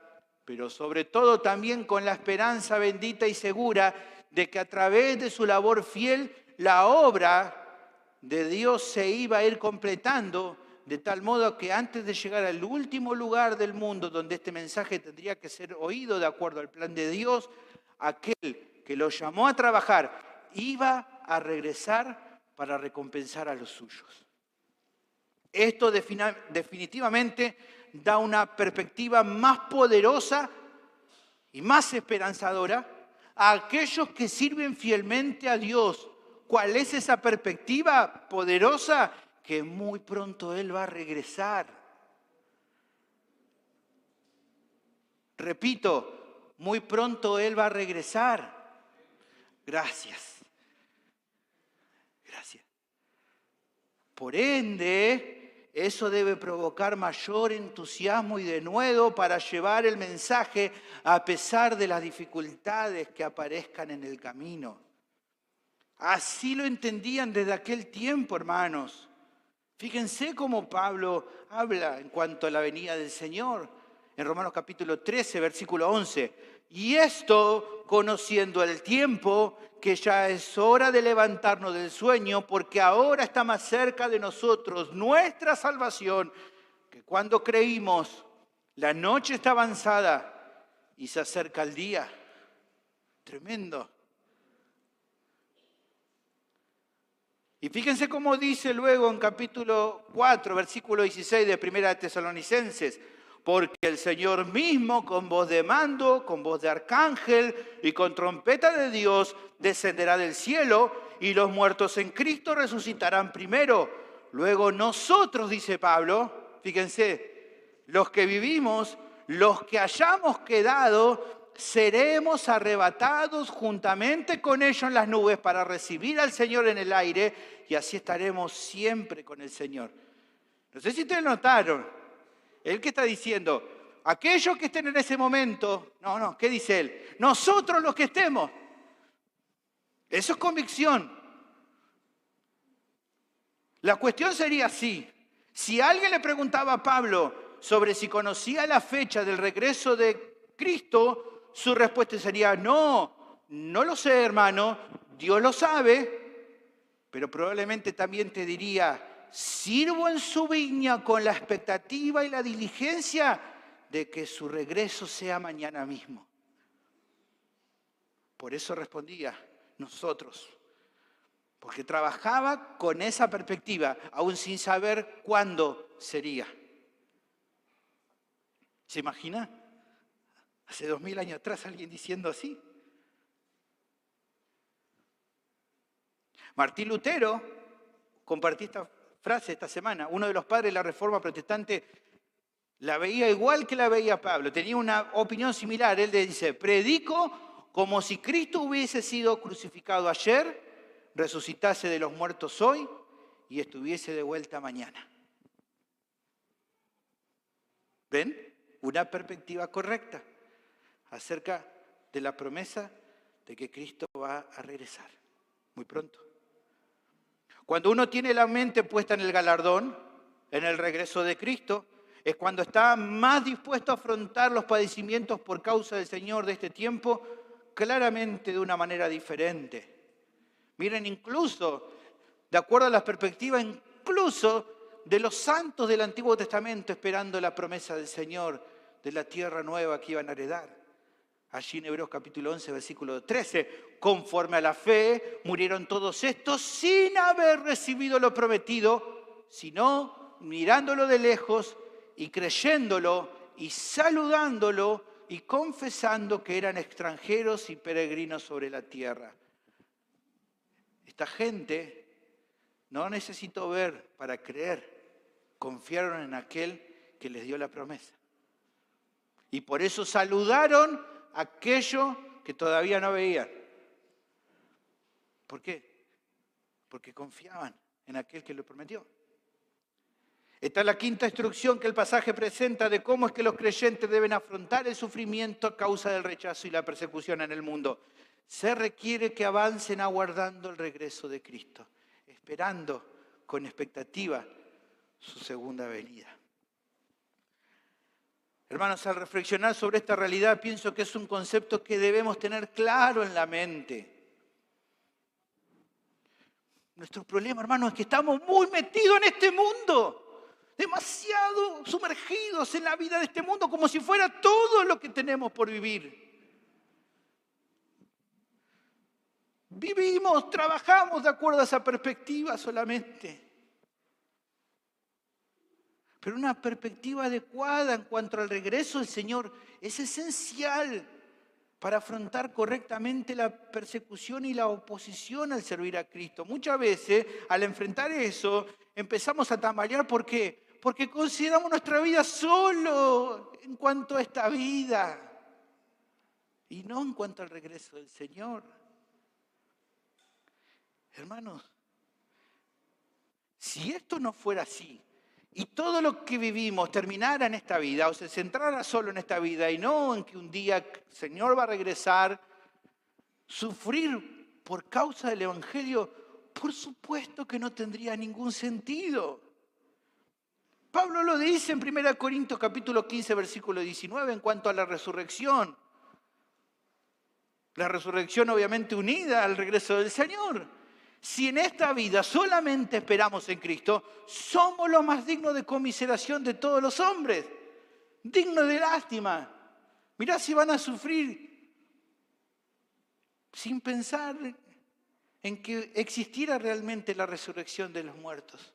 pero sobre todo también con la esperanza bendita y segura de que a través de su labor fiel, la obra de Dios se iba a ir completando, de tal modo que antes de llegar al último lugar del mundo donde este mensaje tendría que ser oído de acuerdo al plan de Dios, aquel que lo llamó a trabajar iba a regresar para recompensar a los suyos. Esto definitivamente da una perspectiva más poderosa y más esperanzadora a aquellos que sirven fielmente a Dios. ¿Cuál es esa perspectiva poderosa? Que muy pronto Él va a regresar. Repito, muy pronto Él va a regresar. Gracias. Gracias. Por ende, eso debe provocar mayor entusiasmo y denuedo para llevar el mensaje a pesar de las dificultades que aparezcan en el camino. Así lo entendían desde aquel tiempo, hermanos. Fíjense cómo Pablo habla en cuanto a la venida del Señor. En Romanos capítulo 13, versículo 11. Y esto, conociendo el tiempo, que ya es hora de levantarnos del sueño, porque ahora está más cerca de nosotros nuestra salvación, que cuando creímos, la noche está avanzada y se acerca el día. Tremendo. Y fíjense cómo dice luego en capítulo 4, versículo 16 de Primera de Tesalonicenses, porque el Señor mismo con voz de mando, con voz de arcángel y con trompeta de Dios descenderá del cielo y los muertos en Cristo resucitarán primero. Luego nosotros, dice Pablo, fíjense, los que vivimos, los que hayamos quedado, seremos arrebatados juntamente con ellos en las nubes para recibir al Señor en el aire y así estaremos siempre con el Señor. No sé si ustedes notaron, él que está diciendo, aquellos que estén en ese momento, no, ¿qué dice él? Nosotros los que estemos. Eso es convicción. La cuestión sería así, si alguien le preguntaba a Pablo sobre si conocía la fecha del regreso de Cristo, su respuesta sería, no lo sé, hermano, Dios lo sabe, pero probablemente también te diría, sirvo en su viña con la expectativa y la diligencia de que su regreso sea mañana mismo. Por eso respondía, nosotros, porque trabajaba con esa perspectiva, aún sin saber cuándo sería. ¿Se imagina? Hace 2000 años atrás alguien diciendo así. Martín Lutero, compartí esta frase esta semana, uno de los padres de la Reforma Protestante, la veía igual que la veía Pablo, tenía una opinión similar. Él le dice, predico como si Cristo hubiese sido crucificado ayer, resucitase de los muertos hoy y estuviese de vuelta mañana. ¿Ven? Una perspectiva correcta acerca de la promesa de que Cristo va a regresar. muy pronto. Cuando uno tiene la mente puesta en el galardón, en el regreso de Cristo, es cuando está más dispuesto a afrontar los padecimientos por causa del Señor de este tiempo, claramente de una manera diferente. Miren, incluso, de acuerdo a las perspectivas, incluso de los santos del Antiguo Testamento, esperando la promesa del Señor de la tierra nueva que iban a heredar. Allí en Hebreos capítulo 11, versículo 13, conforme a la fe, murieron todos estos sin haber recibido lo prometido, sino mirándolo de lejos y creyéndolo y saludándolo y confesando que eran extranjeros y peregrinos sobre la tierra. Esta gente no necesitó ver para creer, confiaron en aquel que les dio la promesa. Y por eso saludaron aquello que todavía no veían. ¿Por qué? Porque confiaban en aquel que lo prometió. Esta es la quinta instrucción que el pasaje presenta de cómo es que los creyentes deben afrontar el sufrimiento a causa del rechazo y la persecución en el mundo. Se requiere que avancen aguardando el regreso de Cristo, esperando con expectativa su segunda venida. Hermanos, al reflexionar sobre esta realidad, pienso que es un concepto que debemos tener claro en la mente. Nuestro problema, hermanos, es que estamos muy metidos en este mundo. Demasiado sumergidos en la vida de este mundo, como si fuera todo lo que tenemos por vivir. Vivimos, trabajamos de acuerdo a esa perspectiva solamente. Pero una perspectiva adecuada en cuanto al regreso del Señor es esencial para afrontar correctamente la persecución y la oposición al servir a Cristo. Muchas veces, al enfrentar eso, empezamos a tambalear. ¿Por qué? Porque consideramos nuestra vida solo en cuanto a esta vida y no en cuanto al regreso del Señor. Hermanos, si esto no fuera así y todo lo que vivimos terminara en esta vida o se centrara solo en esta vida y no en que un día el Señor va a regresar, sufrir por causa del Evangelio, por supuesto que no tendría ningún sentido. Pablo lo dice en 1 Corintios capítulo 15, versículo 19, en cuanto a la resurrección. La resurrección obviamente unida al regreso del Señor. Si en esta vida solamente esperamos en Cristo, somos los más dignos de conmiseración de todos los hombres. Dignos de lástima. Mirá si van a sufrir sin pensar en que existiera realmente la resurrección de los muertos.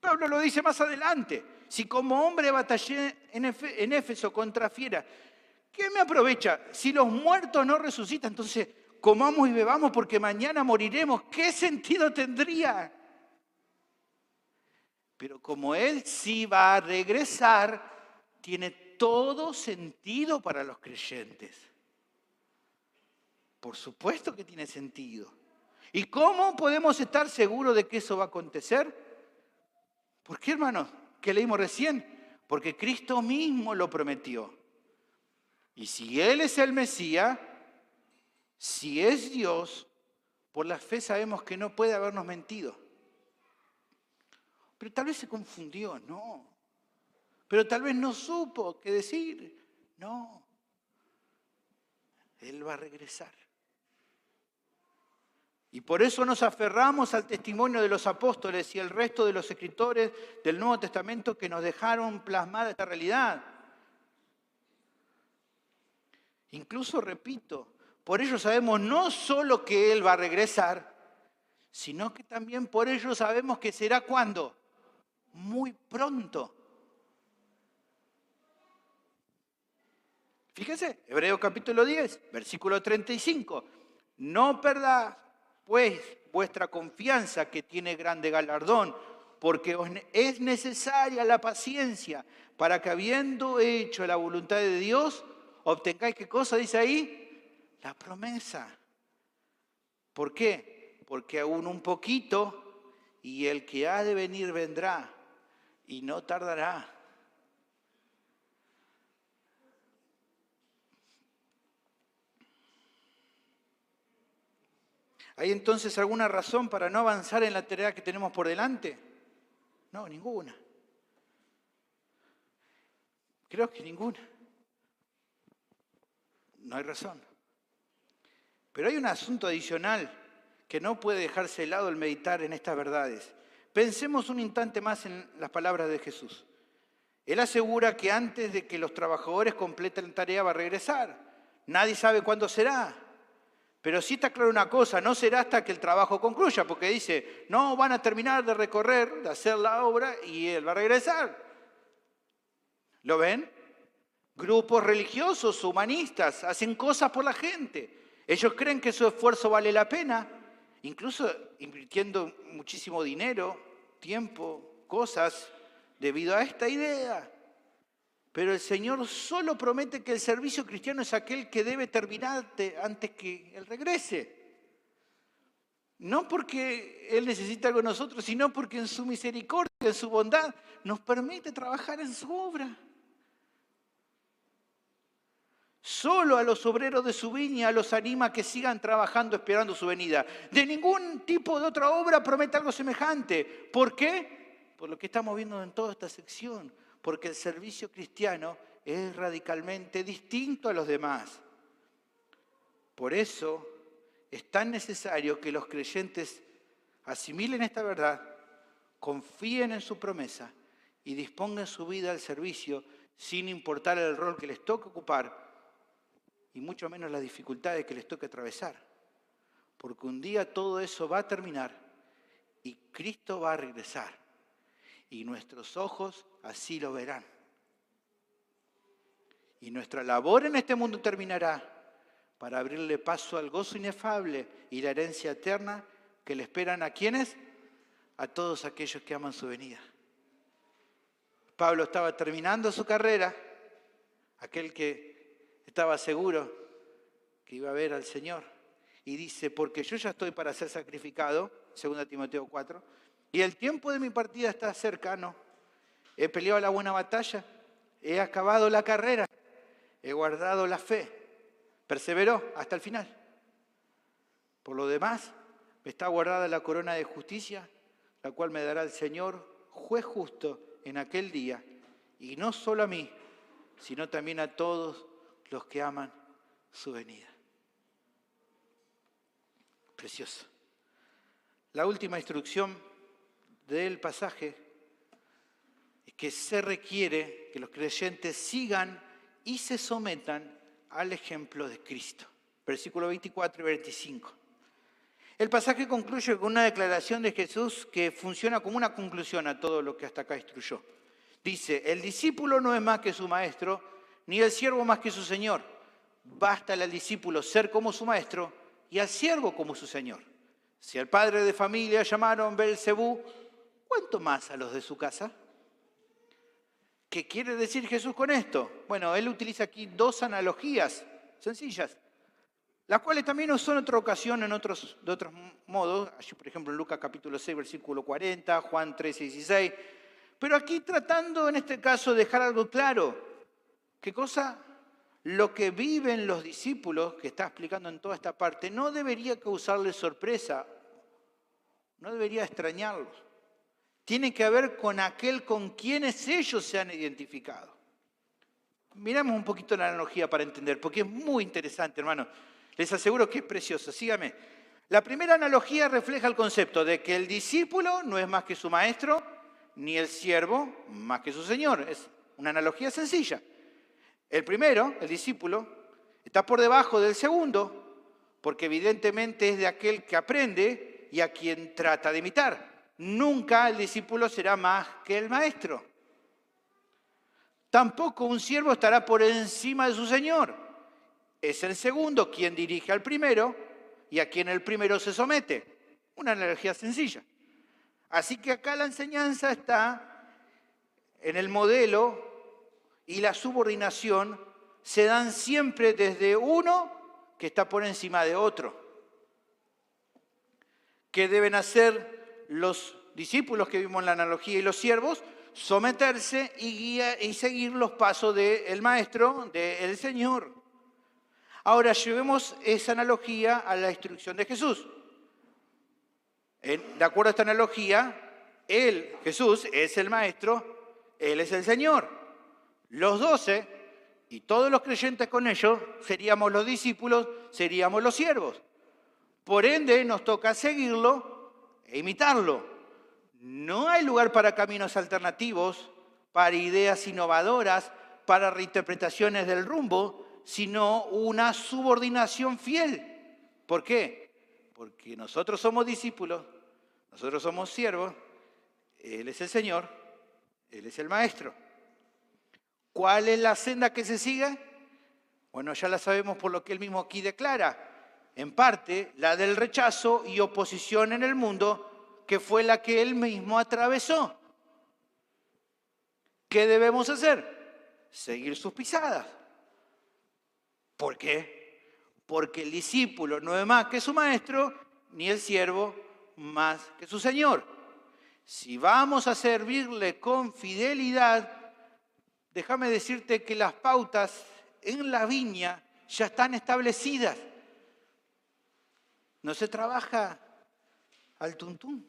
Pablo lo dice más adelante. Si como hombre batallé en Éfeso contra fieras, ¿qué me aprovecha? Si los muertos no resucitan, entonces comamos y bebamos porque mañana moriremos. ¿Qué sentido tendría? Pero como Él sí va a regresar, tiene todo sentido para los creyentes. Por supuesto que tiene sentido. ¿Y cómo podemos estar seguros de que eso va a acontecer? ¿Por qué, hermanos? ¿Qué leímos recién? Porque Cristo mismo lo prometió. Y si Él es el Mesías, si es Dios, por la fe sabemos que no puede habernos mentido. Pero tal vez se confundió, no. Pero tal vez no supo qué decir, no. Él va a regresar. Y por eso nos aferramos al testimonio de los apóstoles y el resto de los escritores del Nuevo Testamento que nos dejaron plasmada esta realidad. Incluso, repito, por ello sabemos no solo que Él va a regresar, sino que también por ello sabemos que será ¿cuándo? Muy pronto. Fíjense, Hebreos capítulo 10, versículo 35. No perdáis pues vuestra confianza, que tiene grande galardón, porque es necesaria la paciencia para que, habiendo hecho la voluntad de Dios, obtengáis, ¿qué cosa dice ahí? La promesa. ¿Por qué? Porque aún un poquito y el que ha de venir vendrá y no tardará. ¿Hay entonces alguna razón para no avanzar en la tarea que tenemos por delante? No, ninguna. Creo que ninguna. No hay razón. Pero hay un asunto adicional que no puede dejarse de lado al meditar en estas verdades. Pensemos un instante más en las palabras de Jesús. Él asegura que antes de que los trabajadores completen la tarea va a regresar. Nadie sabe cuándo será. Pero sí está claro una cosa, no será hasta que el trabajo concluya, porque dice, no van a terminar de recorrer, de hacer la obra y Él va a regresar. ¿Lo ven? Grupos religiosos, humanistas, hacen cosas por la gente. Ellos creen que su esfuerzo vale la pena, incluso invirtiendo muchísimo dinero, tiempo, cosas, debido a esta idea. Pero el Señor solo promete que el servicio cristiano es aquel que debe terminar antes que Él regrese. No porque Él necesita algo de nosotros, sino porque en su misericordia, en su bondad, nos permite trabajar en su obra. Solo a los obreros de su viña los anima a que sigan trabajando esperando su venida. De ningún tipo de otra obra promete algo semejante. ¿Por qué? Por lo que estamos viendo en toda esta sección. Porque el servicio cristiano es radicalmente distinto a los demás. Por eso es tan necesario que los creyentes asimilen esta verdad, confíen en su promesa y dispongan su vida al servicio sin importar el rol que les toque ocupar y mucho menos las dificultades que les toque atravesar. Porque un día todo eso va a terminar y Cristo va a regresar. Y nuestros ojos así lo verán. Y nuestra labor en este mundo terminará para abrirle paso al gozo inefable y la herencia eterna que le esperan a ¿quiénes? A todos aquellos que aman su venida. Pablo estaba terminando su carrera, aquel que estaba seguro que iba a ver al Señor. Y dice, porque yo ya estoy para ser sacrificado, 2 Timoteo 4, y el tiempo de mi partida está cercano. He peleado la buena batalla, he acabado la carrera, he guardado la fe, perseveró hasta el final. Por lo demás, me está guardada la corona de justicia, la cual me dará el Señor, juez justo, en aquel día, y no solo a mí, sino también a todos los que aman su venida. Precioso. La última instrucción del pasaje es que se requiere que los creyentes sigan y se sometan al ejemplo de Cristo. Versículo 24 y 25. El pasaje concluye con una declaración de Jesús que funciona como una conclusión a todo lo que hasta acá instruyó. Dice, el discípulo no es más que su maestro, ni el siervo más que su señor. Basta al discípulo ser como su maestro y al siervo como su señor. Si al padre de familia llamaron Beelzebú, ¿cuánto más a los de su casa? ¿Qué quiere decir Jesús con esto? Bueno, él utiliza aquí dos analogías sencillas, las cuales también no son otra ocasión de otros modos. Por ejemplo, en Lucas capítulo 6, versículo 40, Juan 13, 16. Pero aquí tratando en este caso de dejar algo claro. ¿Qué cosa? Lo que viven los discípulos, que está explicando en toda esta parte, no debería causarles sorpresa, no debería extrañarlos. Tiene que ver con aquel con quienes ellos se han identificado. Miramos un poquito la analogía para entender, porque es muy interesante, hermano. Les aseguro que es precioso. Sígame. La primera analogía refleja el concepto de que el discípulo no es más que su maestro, ni el siervo más que su señor. Es una analogía sencilla. El primero, el discípulo, está por debajo del segundo, porque evidentemente es de aquel que aprende y a quien trata de imitar. Nunca el discípulo será más que el maestro. Tampoco un siervo estará por encima de su señor. Es el segundo quien dirige al primero y a quien el primero se somete. Una analogía sencilla. Así que acá la enseñanza está en el modelo y la subordinación se dan siempre desde uno que está por encima de otro. ¿Qué deben hacer los discípulos que vimos en la analogía y los siervos? Someterse y seguir los pasos del maestro, del Señor. Ahora llevemos esa analogía a la instrucción de Jesús. De acuerdo a esta analogía, Él, Jesús, es el Maestro, Él es el Señor. Los 12 y todos los creyentes con ellos seríamos los discípulos, seríamos los siervos. Por ende, nos toca seguirlo e imitarlo. No hay lugar para caminos alternativos, para ideas innovadoras, para reinterpretaciones del rumbo, sino una subordinación fiel. ¿Por qué? Porque nosotros somos discípulos, nosotros somos siervos, Él es el Señor, Él es el Maestro. ¿Cuál es la senda que se sigue? Bueno, ya la sabemos por lo que Él mismo aquí declara. En parte, la del rechazo y oposición en el mundo, que fue la que Él mismo atravesó. ¿Qué debemos hacer? Seguir sus pisadas. ¿Por qué? Porque el discípulo no es más que su maestro, ni el siervo más que su señor. Si vamos a servirle con fidelidad, déjame decirte que las pautas en la viña ya están establecidas. No se trabaja al tuntún.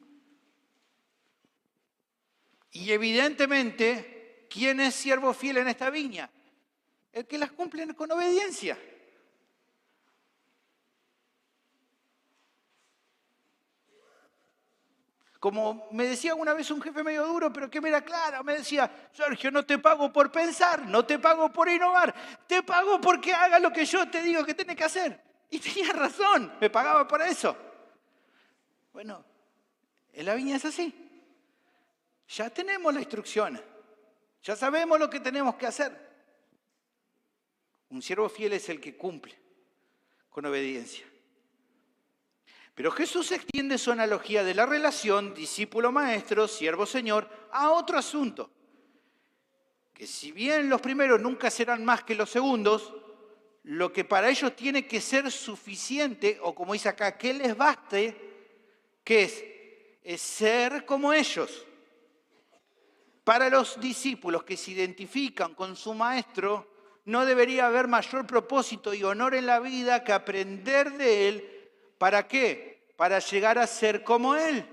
Y evidentemente, ¿quién es siervo fiel en esta viña? El que las cumple con obediencia. Como me decía una vez un jefe medio duro, pero que me era claro, me decía, Sergio, no te pago por pensar, no te pago por innovar, te pago porque hagas lo que yo te digo que tenés que hacer. Y tenía razón, me pagaba por eso. Bueno, en la viña es así. Ya tenemos la instrucción, ya sabemos lo que tenemos que hacer. Un siervo fiel es el que cumple con obediencia. Pero Jesús extiende su analogía de la relación discípulo-maestro, siervo-señor, a otro asunto. Que si bien los primeros nunca serán más que los segundos, lo que para ellos tiene que ser suficiente, o como dice acá, que les baste, ¿qué es ser como ellos. Para los discípulos que se identifican con su maestro, no debería haber mayor propósito y honor en la vida que aprender de él. ¿Para qué? Para llegar a ser como Él.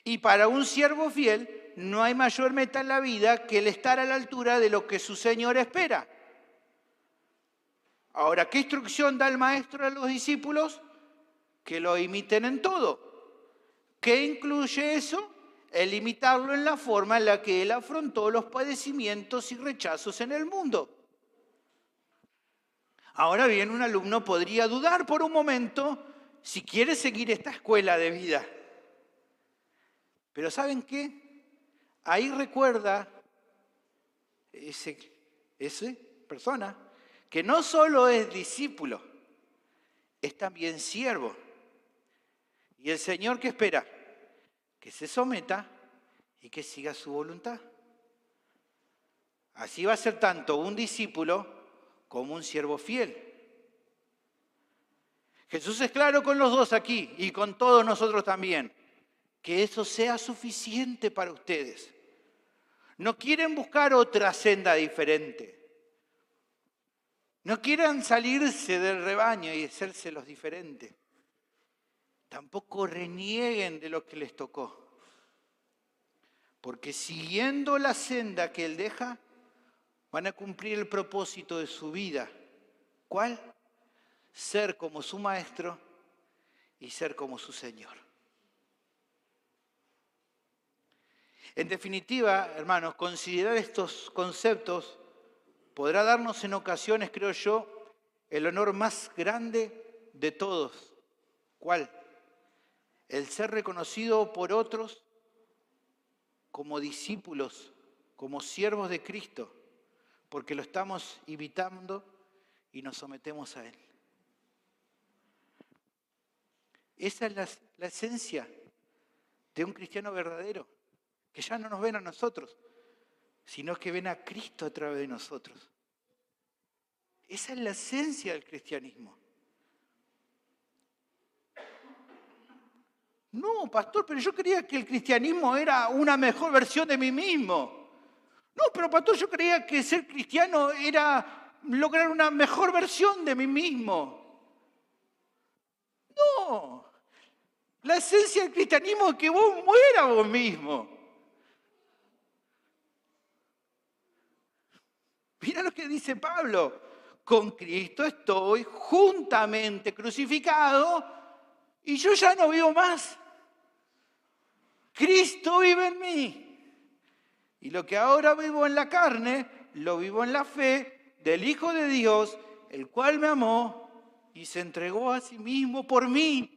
Y para un siervo fiel no hay mayor meta en la vida que el estar a la altura de lo que su Señor espera. Ahora, ¿qué instrucción da el Maestro a los discípulos? Que lo imiten en todo. ¿Qué incluye eso? El imitarlo en la forma en la que Él afrontó los padecimientos y rechazos en el mundo. Ahora bien, un alumno podría dudar por un momento si quiere seguir esta escuela de vida. Pero ¿saben qué? Ahí recuerda ese persona que no solo es discípulo, es también siervo. Y el Señor, ¿qué espera? Que se someta y que siga su voluntad. Así va a ser tanto un discípulo como un siervo fiel. Jesús es claro con los dos aquí y con todos nosotros también, que eso sea suficiente para ustedes. No quieren buscar otra senda diferente. No quieren salirse del rebaño y hacerse los diferentes. Tampoco renieguen de lo que les tocó. Porque siguiendo la senda que Él deja, van a cumplir el propósito de su vida. ¿Cuál? Ser como su maestro y ser como su Señor. En definitiva, hermanos, considerar estos conceptos podrá darnos en ocasiones, creo yo, el honor más grande de todos. ¿Cuál? El ser reconocido por otros como discípulos, como siervos de Cristo, porque lo estamos imitando y nos sometemos a Él. Esa es la esencia de un cristiano verdadero, que ya no nos ven a nosotros, sino que ven a Cristo a través de nosotros. Esa es la esencia del cristianismo. No, pastor, pero yo creía que el cristianismo era una mejor versión de mí mismo. No, pero pastor, yo creía que ser cristiano era lograr una mejor versión de mí mismo. No. la esencia del cristianismo es que vos mueras vos mismo. Mira lo que dice Pablo. Con Cristo estoy juntamente crucificado y yo ya no vivo más. Cristo vive en mí. Y lo que ahora vivo en la carne, lo vivo en la fe del Hijo de Dios, el cual me amó y se entregó a sí mismo por mí.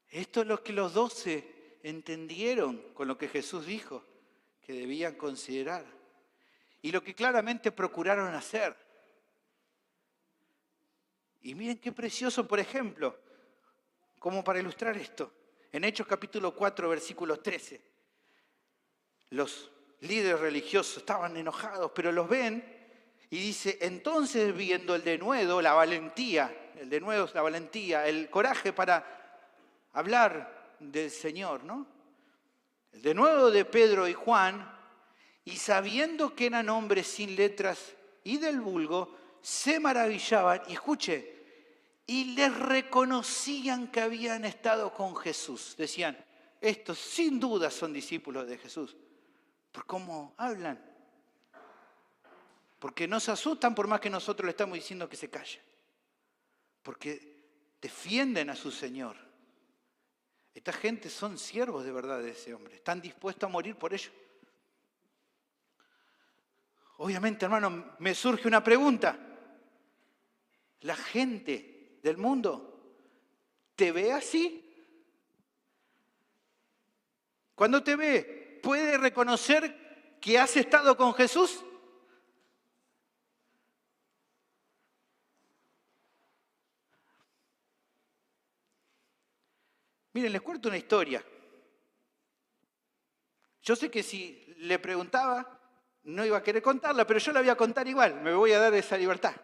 Esto es lo que los 12 entendieron con lo que Jesús dijo que debían considerar. Y lo que claramente procuraron hacer. Y miren qué precioso, por ejemplo, como para ilustrar esto. En Hechos capítulo 4, versículo 13. Los líderes religiosos estaban enojados, pero los ven y dice, entonces viendo el denuedo, la valentía, el denuedo es la valentía, el coraje para hablar del Señor, ¿no? El denuedo de Pedro y Juan, y sabiendo que eran hombres sin letras y del vulgo, se maravillaban, y escuche, y les reconocían que habían estado con Jesús. Decían, estos sin duda son discípulos de Jesús. ¿Por cómo hablan? Porque no se asustan por más que nosotros le estamos diciendo que se calle. Porque defienden a su Señor. Esta gente son siervos de verdad de ese hombre. Están dispuestos a morir por ellos. Obviamente, hermano, me surge una pregunta. ¿La gente del mundo te ve así? Cuando te ve, ¿puede reconocer que has estado con Jesús? Miren, les cuento una historia. Yo sé que si le preguntaba, no iba a querer contarla, pero yo la voy a contar igual, me voy a dar esa libertad.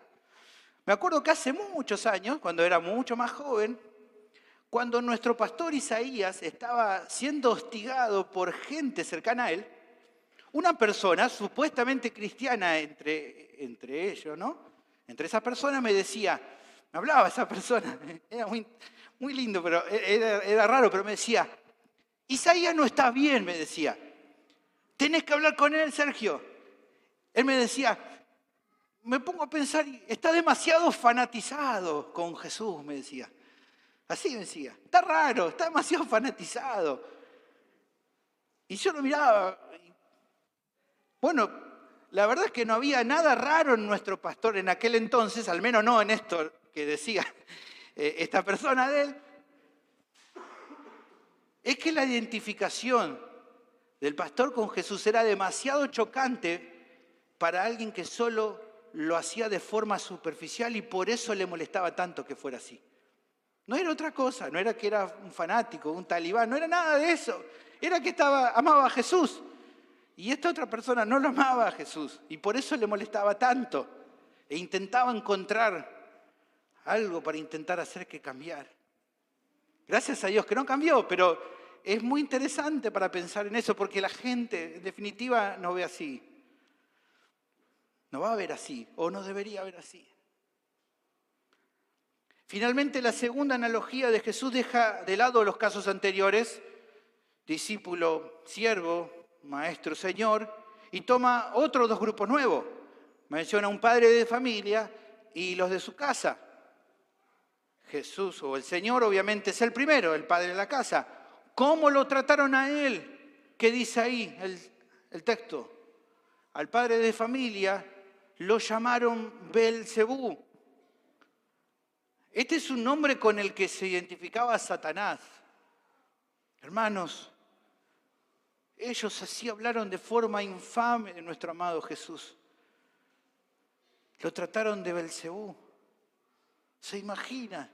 Me acuerdo que hace muchos años, cuando era mucho más joven, cuando nuestro pastor Isaías estaba siendo hostigado por gente cercana a él, una persona supuestamente cristiana entre ellos, ¿no? Entre esas personas me decía, me hablaba esa persona, era muy lindo, pero era raro, pero me decía, Isaías no está bien, me decía. Tenés que hablar con él, Sergio. Él me decía, me pongo a pensar, está demasiado fanatizado con Jesús, me decía. Así me decía, está raro, está demasiado fanatizado. Y yo lo miraba. Bueno, la verdad es que no había nada raro en nuestro pastor en aquel entonces, al menos no en esto que decía esta persona de él. Es que la identificación del pastor con Jesús era demasiado chocante para alguien que solo lo hacía de forma superficial y por eso le molestaba tanto que fuera así. No era otra cosa, no era que era un fanático, un talibán, no era nada de eso. Era que amaba a Jesús. Y esta otra persona no lo amaba a Jesús y por eso le molestaba tanto. E intentaba encontrar algo para intentar hacer que cambiara. Gracias a Dios que no cambió, pero es muy interesante para pensar en eso, porque la gente, en definitiva, no ve así. No va a ver así, o no debería ver así. Finalmente, la segunda analogía de Jesús deja de lado los casos anteriores, discípulo, siervo, maestro, señor, y toma otros dos grupos nuevos. Menciona un padre de familia y los de su casa. Jesús o el Señor obviamente es el primero, el padre de la casa. ¿Cómo lo trataron a él? ¿Qué dice ahí el texto? Al padre de familia lo llamaron Belcebú. Este es un nombre con el que se identificaba a Satanás. Hermanos, ellos así hablaron de forma infame de nuestro amado Jesús. Lo trataron de Belcebú. ¿Se imagina?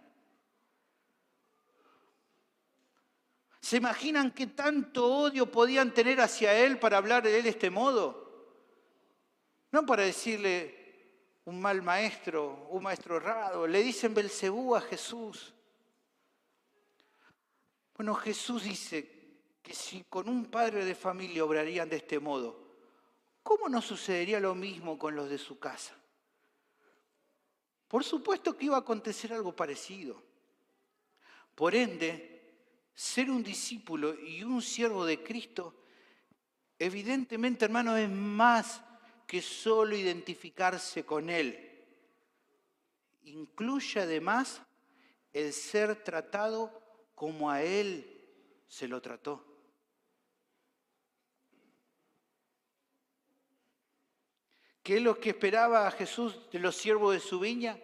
¿Se imaginan qué tanto odio podían tener hacia él para hablar de él de este modo? No para decirle un mal maestro, un maestro errado. Le dicen Belcebú a Jesús. Bueno, Jesús dice que si con un padre de familia obrarían de este modo, ¿cómo no sucedería lo mismo con los de su casa? Por supuesto que iba a acontecer algo parecido. Por ende, ser un discípulo y un siervo de Cristo, evidentemente, hermano, es más que solo identificarse con Él. Incluye además el ser tratado como a Él se lo trató. ¿Qué es lo que esperaba a Jesús de los siervos de su viña?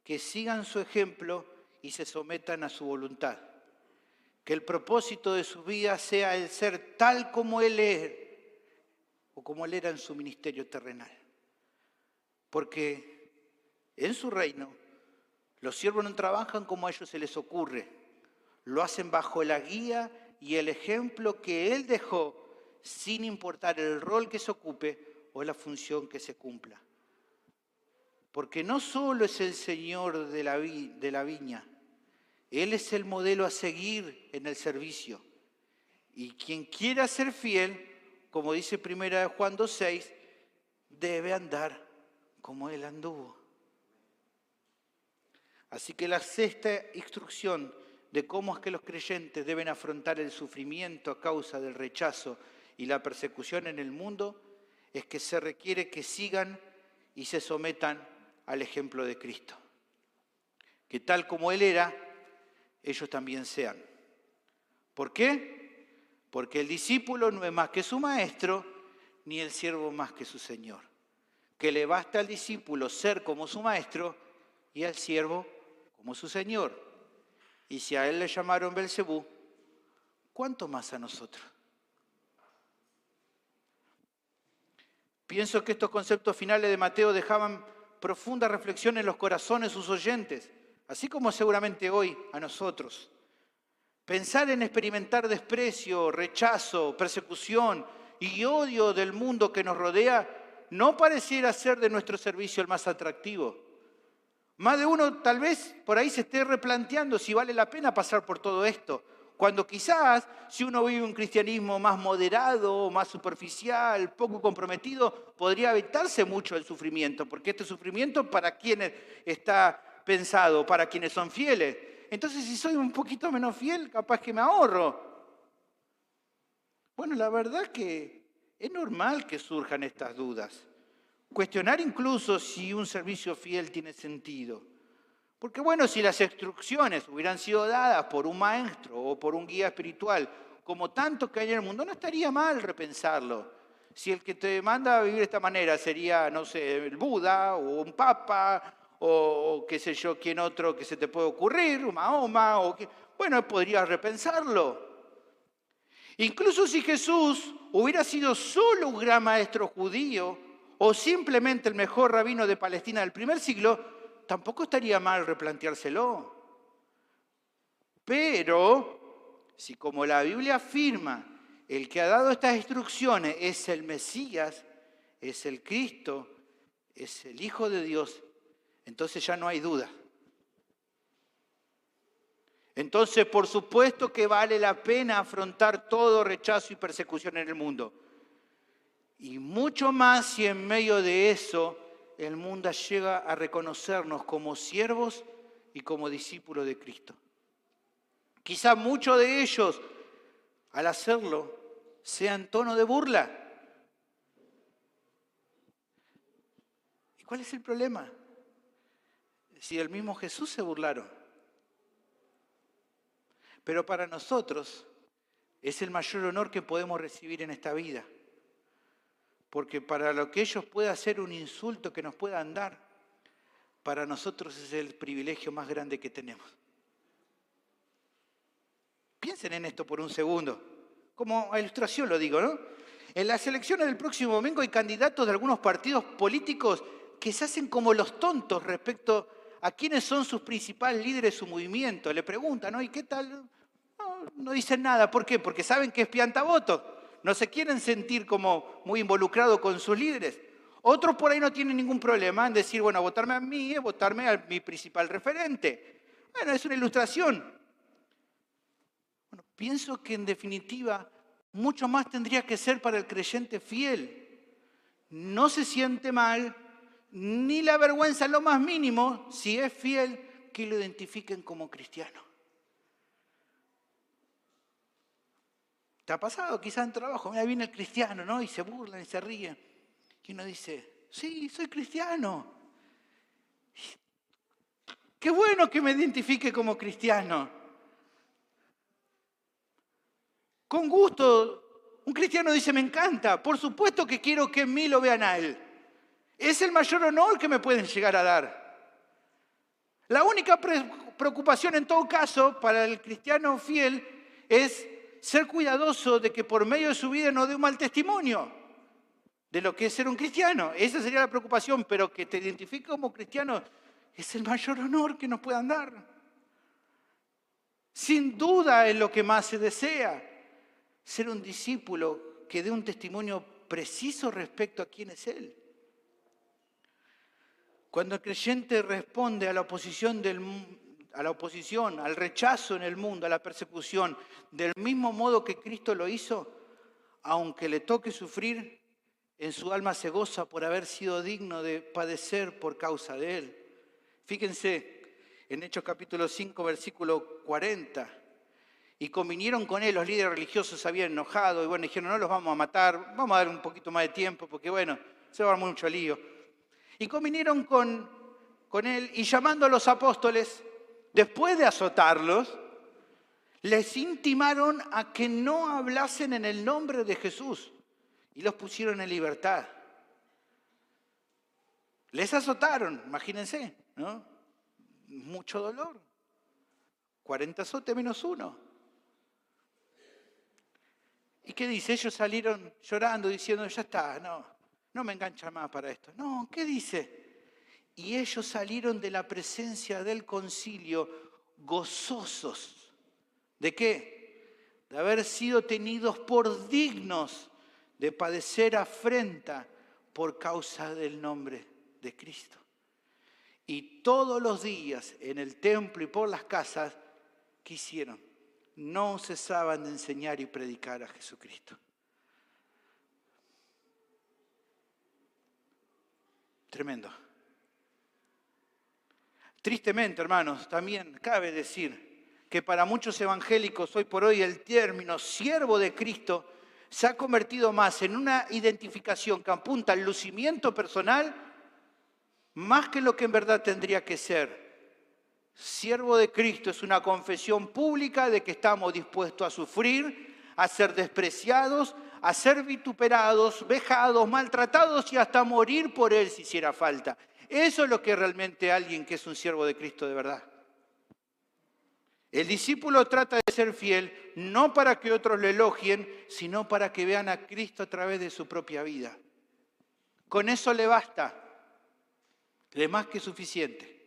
Que sigan su ejemplo y se sometan a su voluntad. Que el propósito de su vida sea el ser tal como Él es, o como Él era en su ministerio terrenal. Porque en su reino, los siervos no trabajan como a ellos se les ocurre. Lo hacen bajo la guía y el ejemplo que Él dejó, sin importar el rol que se ocupe o la función que se cumpla. Porque no solo es el Señor de la viña, Él es el modelo a seguir en el servicio. Y quien quiera ser fiel, como dice 1 Juan 2:6, debe andar como Él anduvo. Así que la sexta instrucción de cómo es que los creyentes deben afrontar el sufrimiento a causa del rechazo y la persecución en el mundo es que se requiere que sigan y se sometan al ejemplo de Cristo. Que tal como Él era, ellos también sean. ¿Por qué? Porque el discípulo no es más que su maestro, ni el siervo más que su señor. Que le basta al discípulo ser como su maestro y al siervo como su señor. Y si a él le llamaron Belcebú, ¿cuánto más a nosotros? Pienso que estos conceptos finales de Mateo dejaban profunda reflexión en los corazones de sus oyentes, así como seguramente hoy a nosotros. Pensar en experimentar desprecio, rechazo, persecución y odio del mundo que nos rodea no pareciera ser de nuestro servicio el más atractivo. Más de uno tal vez por ahí se esté replanteando si vale la pena pasar por todo esto, cuando quizás si uno vive un cristianismo más moderado, más superficial, poco comprometido, podría evitarse mucho el sufrimiento, porque este sufrimiento para quienes está pensado, para quienes son fieles. Entonces si soy un poquito menos fiel, capaz que me ahorro. Bueno, la verdad que es normal que surjan estas dudas. Cuestionar incluso si un servicio fiel tiene sentido. Porque bueno, si las instrucciones hubieran sido dadas por un maestro o por un guía espiritual, como tanto que hay en el mundo, no estaría mal repensarlo. Si el que te manda a vivir de esta manera sería, no sé, el Buda o un Papa o qué sé yo, quién otro que se te puede ocurrir, Mahoma, bueno, podrías repensarlo. Incluso si Jesús hubiera sido solo un gran maestro judío o simplemente el mejor rabino de Palestina del primer siglo, tampoco estaría mal replanteárselo. Pero, si como la Biblia afirma, el que ha dado estas instrucciones es el Mesías, es el Cristo, es el Hijo de Dios, entonces ya no hay duda. Entonces, por supuesto que vale la pena afrontar todo rechazo y persecución en el mundo. Y mucho más si en medio de eso el mundo llega a reconocernos como siervos y como discípulos de Cristo. Quizá muchos de ellos, al hacerlo, sean tono de burla. ¿Y cuál es el problema? Si del mismo Jesús se burlaron. Pero para nosotros es el mayor honor que podemos recibir en esta vida. Porque para lo que ellos pueda ser un insulto que nos puedan dar, para nosotros es el privilegio más grande que tenemos. Piensen en esto por un segundo. Como a ilustración lo digo, ¿no? En las elecciones del próximo domingo hay candidatos de algunos partidos políticos que se hacen como los tontos respecto a quiénes son sus principales líderes de su movimiento. Le preguntan, ¿no? ¿Y qué tal? No dicen nada. ¿Por qué? Porque saben que es piantavotos. No se quieren sentir como muy involucrados con sus líderes. Otros por ahí no tienen ningún problema en decir, bueno, votarme a mí es votarme a mi principal referente. Bueno, es una ilustración. Bueno, pienso que en definitiva mucho más tendría que ser para el creyente fiel. No se siente mal, ni la vergüenza en lo más mínimo, si es fiel, que lo identifiquen como cristiano. ¿Te ha pasado? Quizás en trabajo, mira, viene el cristiano, ¿no? Y se burlan y se ríen. Y uno dice, sí, soy cristiano. Qué bueno que me identifique como cristiano. Con gusto, un cristiano dice, me encanta. Por supuesto que quiero que en mí lo vean a él. Es el mayor honor que me pueden llegar a dar. La única preocupación en todo caso para el cristiano fiel es ser cuidadoso de que por medio de su vida no dé un mal testimonio de lo que es ser un cristiano. Esa sería la preocupación, pero que te identifique como cristiano es el mayor honor que nos puedan dar. Sin duda es lo que más se desea, ser un discípulo que dé un testimonio preciso respecto a quién es Él. Cuando el creyente responde a la oposición, al rechazo en el mundo, a la persecución, del mismo modo que Cristo lo hizo, aunque le toque sufrir, en su alma se goza por haber sido digno de padecer por causa de Él. Fíjense en Hechos capítulo 5, versículo 40. Y convinieron con Él, los líderes religiosos se habían enojado y bueno, dijeron, no los vamos a matar, vamos a dar un poquito más de tiempo porque bueno, se va a dar mucho lío. Y convinieron con Él y llamando a los apóstoles, después de azotarlos, les intimaron a que no hablasen en el nombre de Jesús y los pusieron en libertad. Les azotaron, imagínense, ¿no? Mucho dolor. 40 azotes menos 1. ¿Y qué dice? Ellos salieron llorando diciendo, ya está, no me engancha más para esto. No, ¿qué dice? Y ellos salieron de la presencia del concilio gozosos. ¿De qué? De haber sido tenidos por dignos de padecer afrenta por causa del nombre de Cristo. Y todos los días en el templo y por las casas, ¿qué hicieron? No cesaban de enseñar y predicar a Jesucristo. Tremendo. Tristemente, hermanos, también cabe decir que para muchos evangélicos hoy por hoy el término siervo de Cristo se ha convertido más en una identificación que apunta al lucimiento personal más que lo que en verdad tendría que ser. Siervo de Cristo es una confesión pública de que estamos dispuestos a sufrir, a ser despreciados, a ser vituperados, vejados, maltratados y hasta morir por Él si hiciera falta. Eso es lo que realmente alguien que es un siervo de Cristo de verdad. El discípulo trata de ser fiel no para que otros le elogien, sino para que vean a Cristo a través de su propia vida. Con eso le basta, le más que suficiente.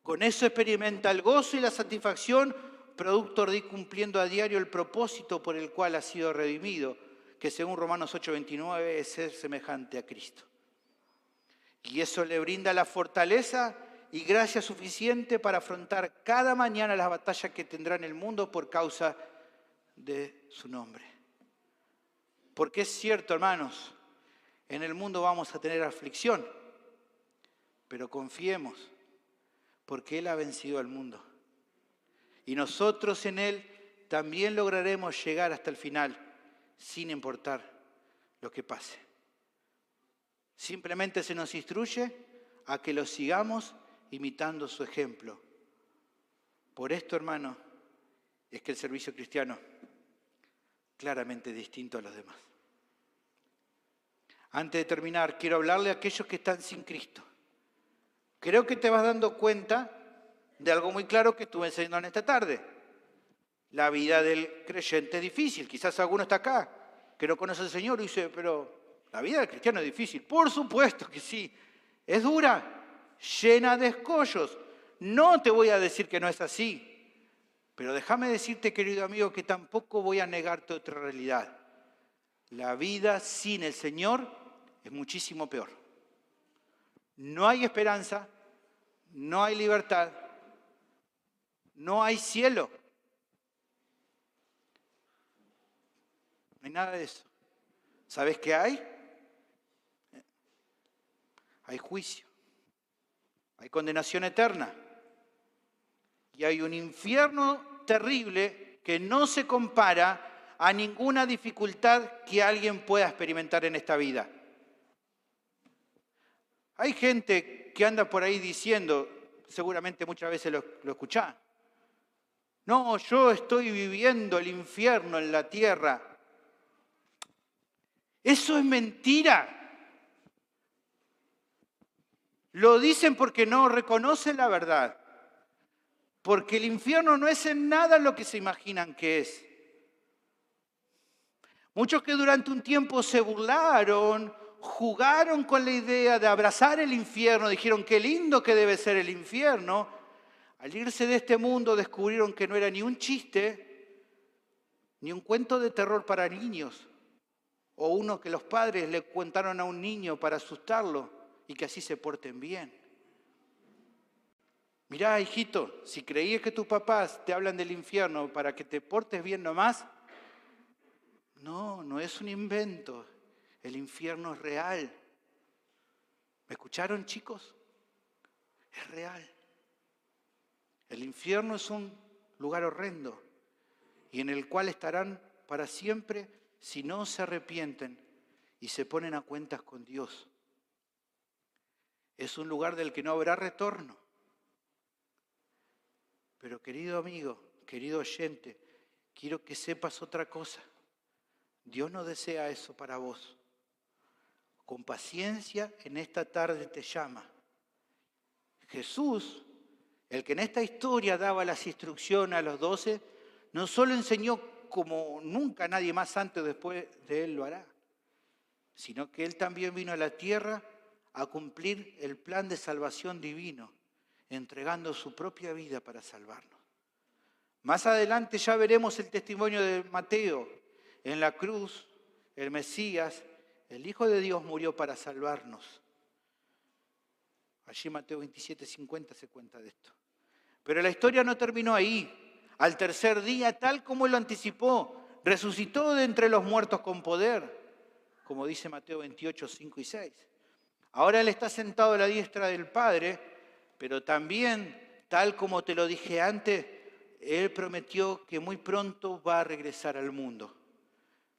Con eso experimenta el gozo y la satisfacción, producto de ir cumpliendo a diario el propósito por el cual ha sido redimido, que según Romanos 8:29 es ser semejante a Cristo. Y eso le brinda la fortaleza y gracia suficiente para afrontar cada mañana las batallas que tendrá en el mundo por causa de su nombre. Porque es cierto, hermanos, en el mundo vamos a tener aflicción, pero confiemos, porque Él ha vencido al mundo. Y nosotros en Él también lograremos llegar hasta el final, sin importar lo que pase. Simplemente se nos instruye a que lo sigamos imitando su ejemplo. Por esto, hermano, es que el servicio cristiano claramente es distinto a los demás. Antes de terminar, quiero hablarle a aquellos que están sin Cristo. Creo que te vas dando cuenta de algo muy claro que estuve enseñando en esta tarde. La vida del creyente es difícil. Quizás alguno está acá, que no conoce al Señor y dice, pero la vida del cristiano es difícil. Por supuesto que sí. Es dura, llena de escollos. No te voy a decir que no es así. Pero déjame decirte, querido amigo, que tampoco voy a negarte otra realidad. La vida sin el Señor es muchísimo peor. No hay esperanza, no hay libertad, no hay cielo. No hay nada de eso. ¿Sabes qué hay? Hay juicio, hay condenación eterna y hay un infierno terrible que no se compara a ninguna dificultad que alguien pueda experimentar en esta vida. Hay gente que anda por ahí diciendo, seguramente muchas veces lo escuchás, no, yo estoy viviendo el infierno en la tierra. Eso es mentira. Lo dicen porque no reconocen la verdad. Porque el infierno no es en nada lo que se imaginan que es. Muchos que durante un tiempo se burlaron, jugaron con la idea de abrazar el infierno, dijeron qué lindo que debe ser el infierno. Al irse de este mundo descubrieron que no era ni un chiste, ni un cuento de terror para niños, o uno que los padres le contaron a un niño para asustarlo y que así se porten bien. Mirá, hijito, si creías que tus papás te hablan del infierno para que te portes bien nomás, no es un invento. El infierno es real. ¿Me escucharon, chicos? Es real. El infierno es un lugar horrendo y en el cual estarán para siempre si no se arrepienten y se ponen a cuentas con Dios. Es un lugar del que no habrá retorno. Pero querido amigo, querido oyente, quiero que sepas otra cosa. Dios no desea eso para vos. Con paciencia en esta tarde te llama. Jesús, el que en esta historia daba las instrucciones a los 12, no solo enseñó como nunca nadie más antes o después de él lo hará, sino que él también vino a la tierra a cumplir el plan de salvación divino, entregando su propia vida para salvarnos. Más adelante ya veremos el testimonio de Mateo. En la cruz, el Mesías, el Hijo de Dios, murió para salvarnos. Allí Mateo 27:50 se cuenta de esto. Pero la historia no terminó ahí. Al tercer día, tal como él lo anticipó, resucitó de entre los muertos con poder, como dice Mateo 28:5 y 6. Ahora él está sentado a la diestra del Padre, pero también, tal como te lo dije antes, él prometió que muy pronto va a regresar al mundo.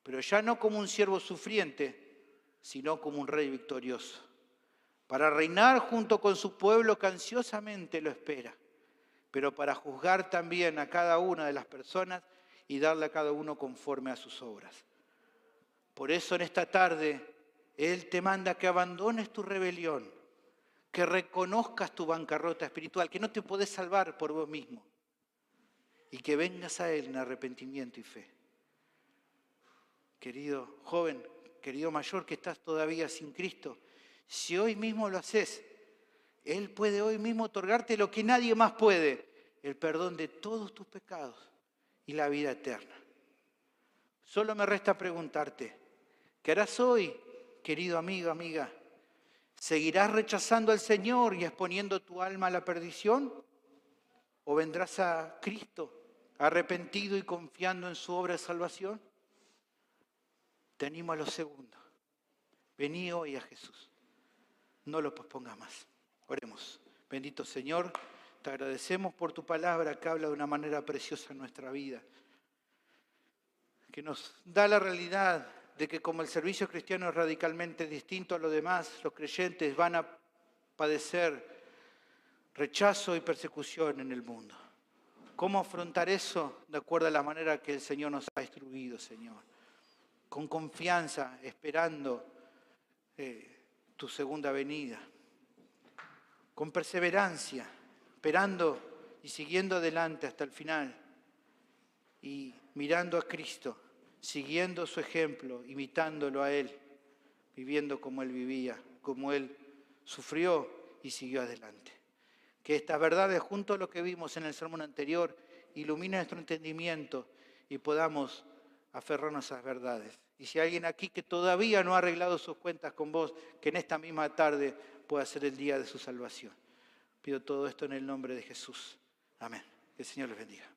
Pero ya no como un siervo sufriente, sino como un rey victorioso, para reinar junto con su pueblo que ansiosamente lo espera, pero para juzgar también a cada una de las personas y darle a cada uno conforme a sus obras. Por eso en esta tarde, Él te manda que abandones tu rebelión, que reconozcas tu bancarrota espiritual, que no te podés salvar por vos mismo, y que vengas a Él en arrepentimiento y fe. Querido joven, querido mayor que estás todavía sin Cristo, si hoy mismo lo haces, Él puede hoy mismo otorgarte lo que nadie más puede, el perdón de todos tus pecados y la vida eterna. Solo me resta preguntarte, ¿qué harás hoy, querido amigo, amiga? ¿Seguirás rechazando al Señor y exponiendo tu alma a la perdición? ¿O vendrás a Cristo arrepentido y confiando en su obra de salvación? Te animo a lo segundo. Vení hoy a Jesús. No lo pospongas más. Oremos. Bendito Señor, te agradecemos por tu palabra que habla de una manera preciosa en nuestra vida, que nos da la realidad de que como el servicio cristiano es radicalmente distinto a lo demás, los creyentes van a padecer rechazo y persecución en el mundo. ¿Cómo afrontar eso? De acuerdo a la manera que el Señor nos ha instruido, Señor. Con confianza, esperando tu segunda venida. Con perseverancia, esperando y siguiendo adelante hasta el final. Y mirando a Cristo, siguiendo su ejemplo, imitándolo a Él, viviendo como Él vivía, como Él sufrió y siguió adelante. Que estas verdades, junto a lo que vimos en el sermón anterior, iluminen nuestro entendimiento y podamos aferrarnos a esas verdades. Y si hay alguien aquí que todavía no ha arreglado sus cuentas con vos, que en esta misma tarde pueda ser el día de su salvación. Pido todo esto en el nombre de Jesús. Amén. Que el Señor les bendiga.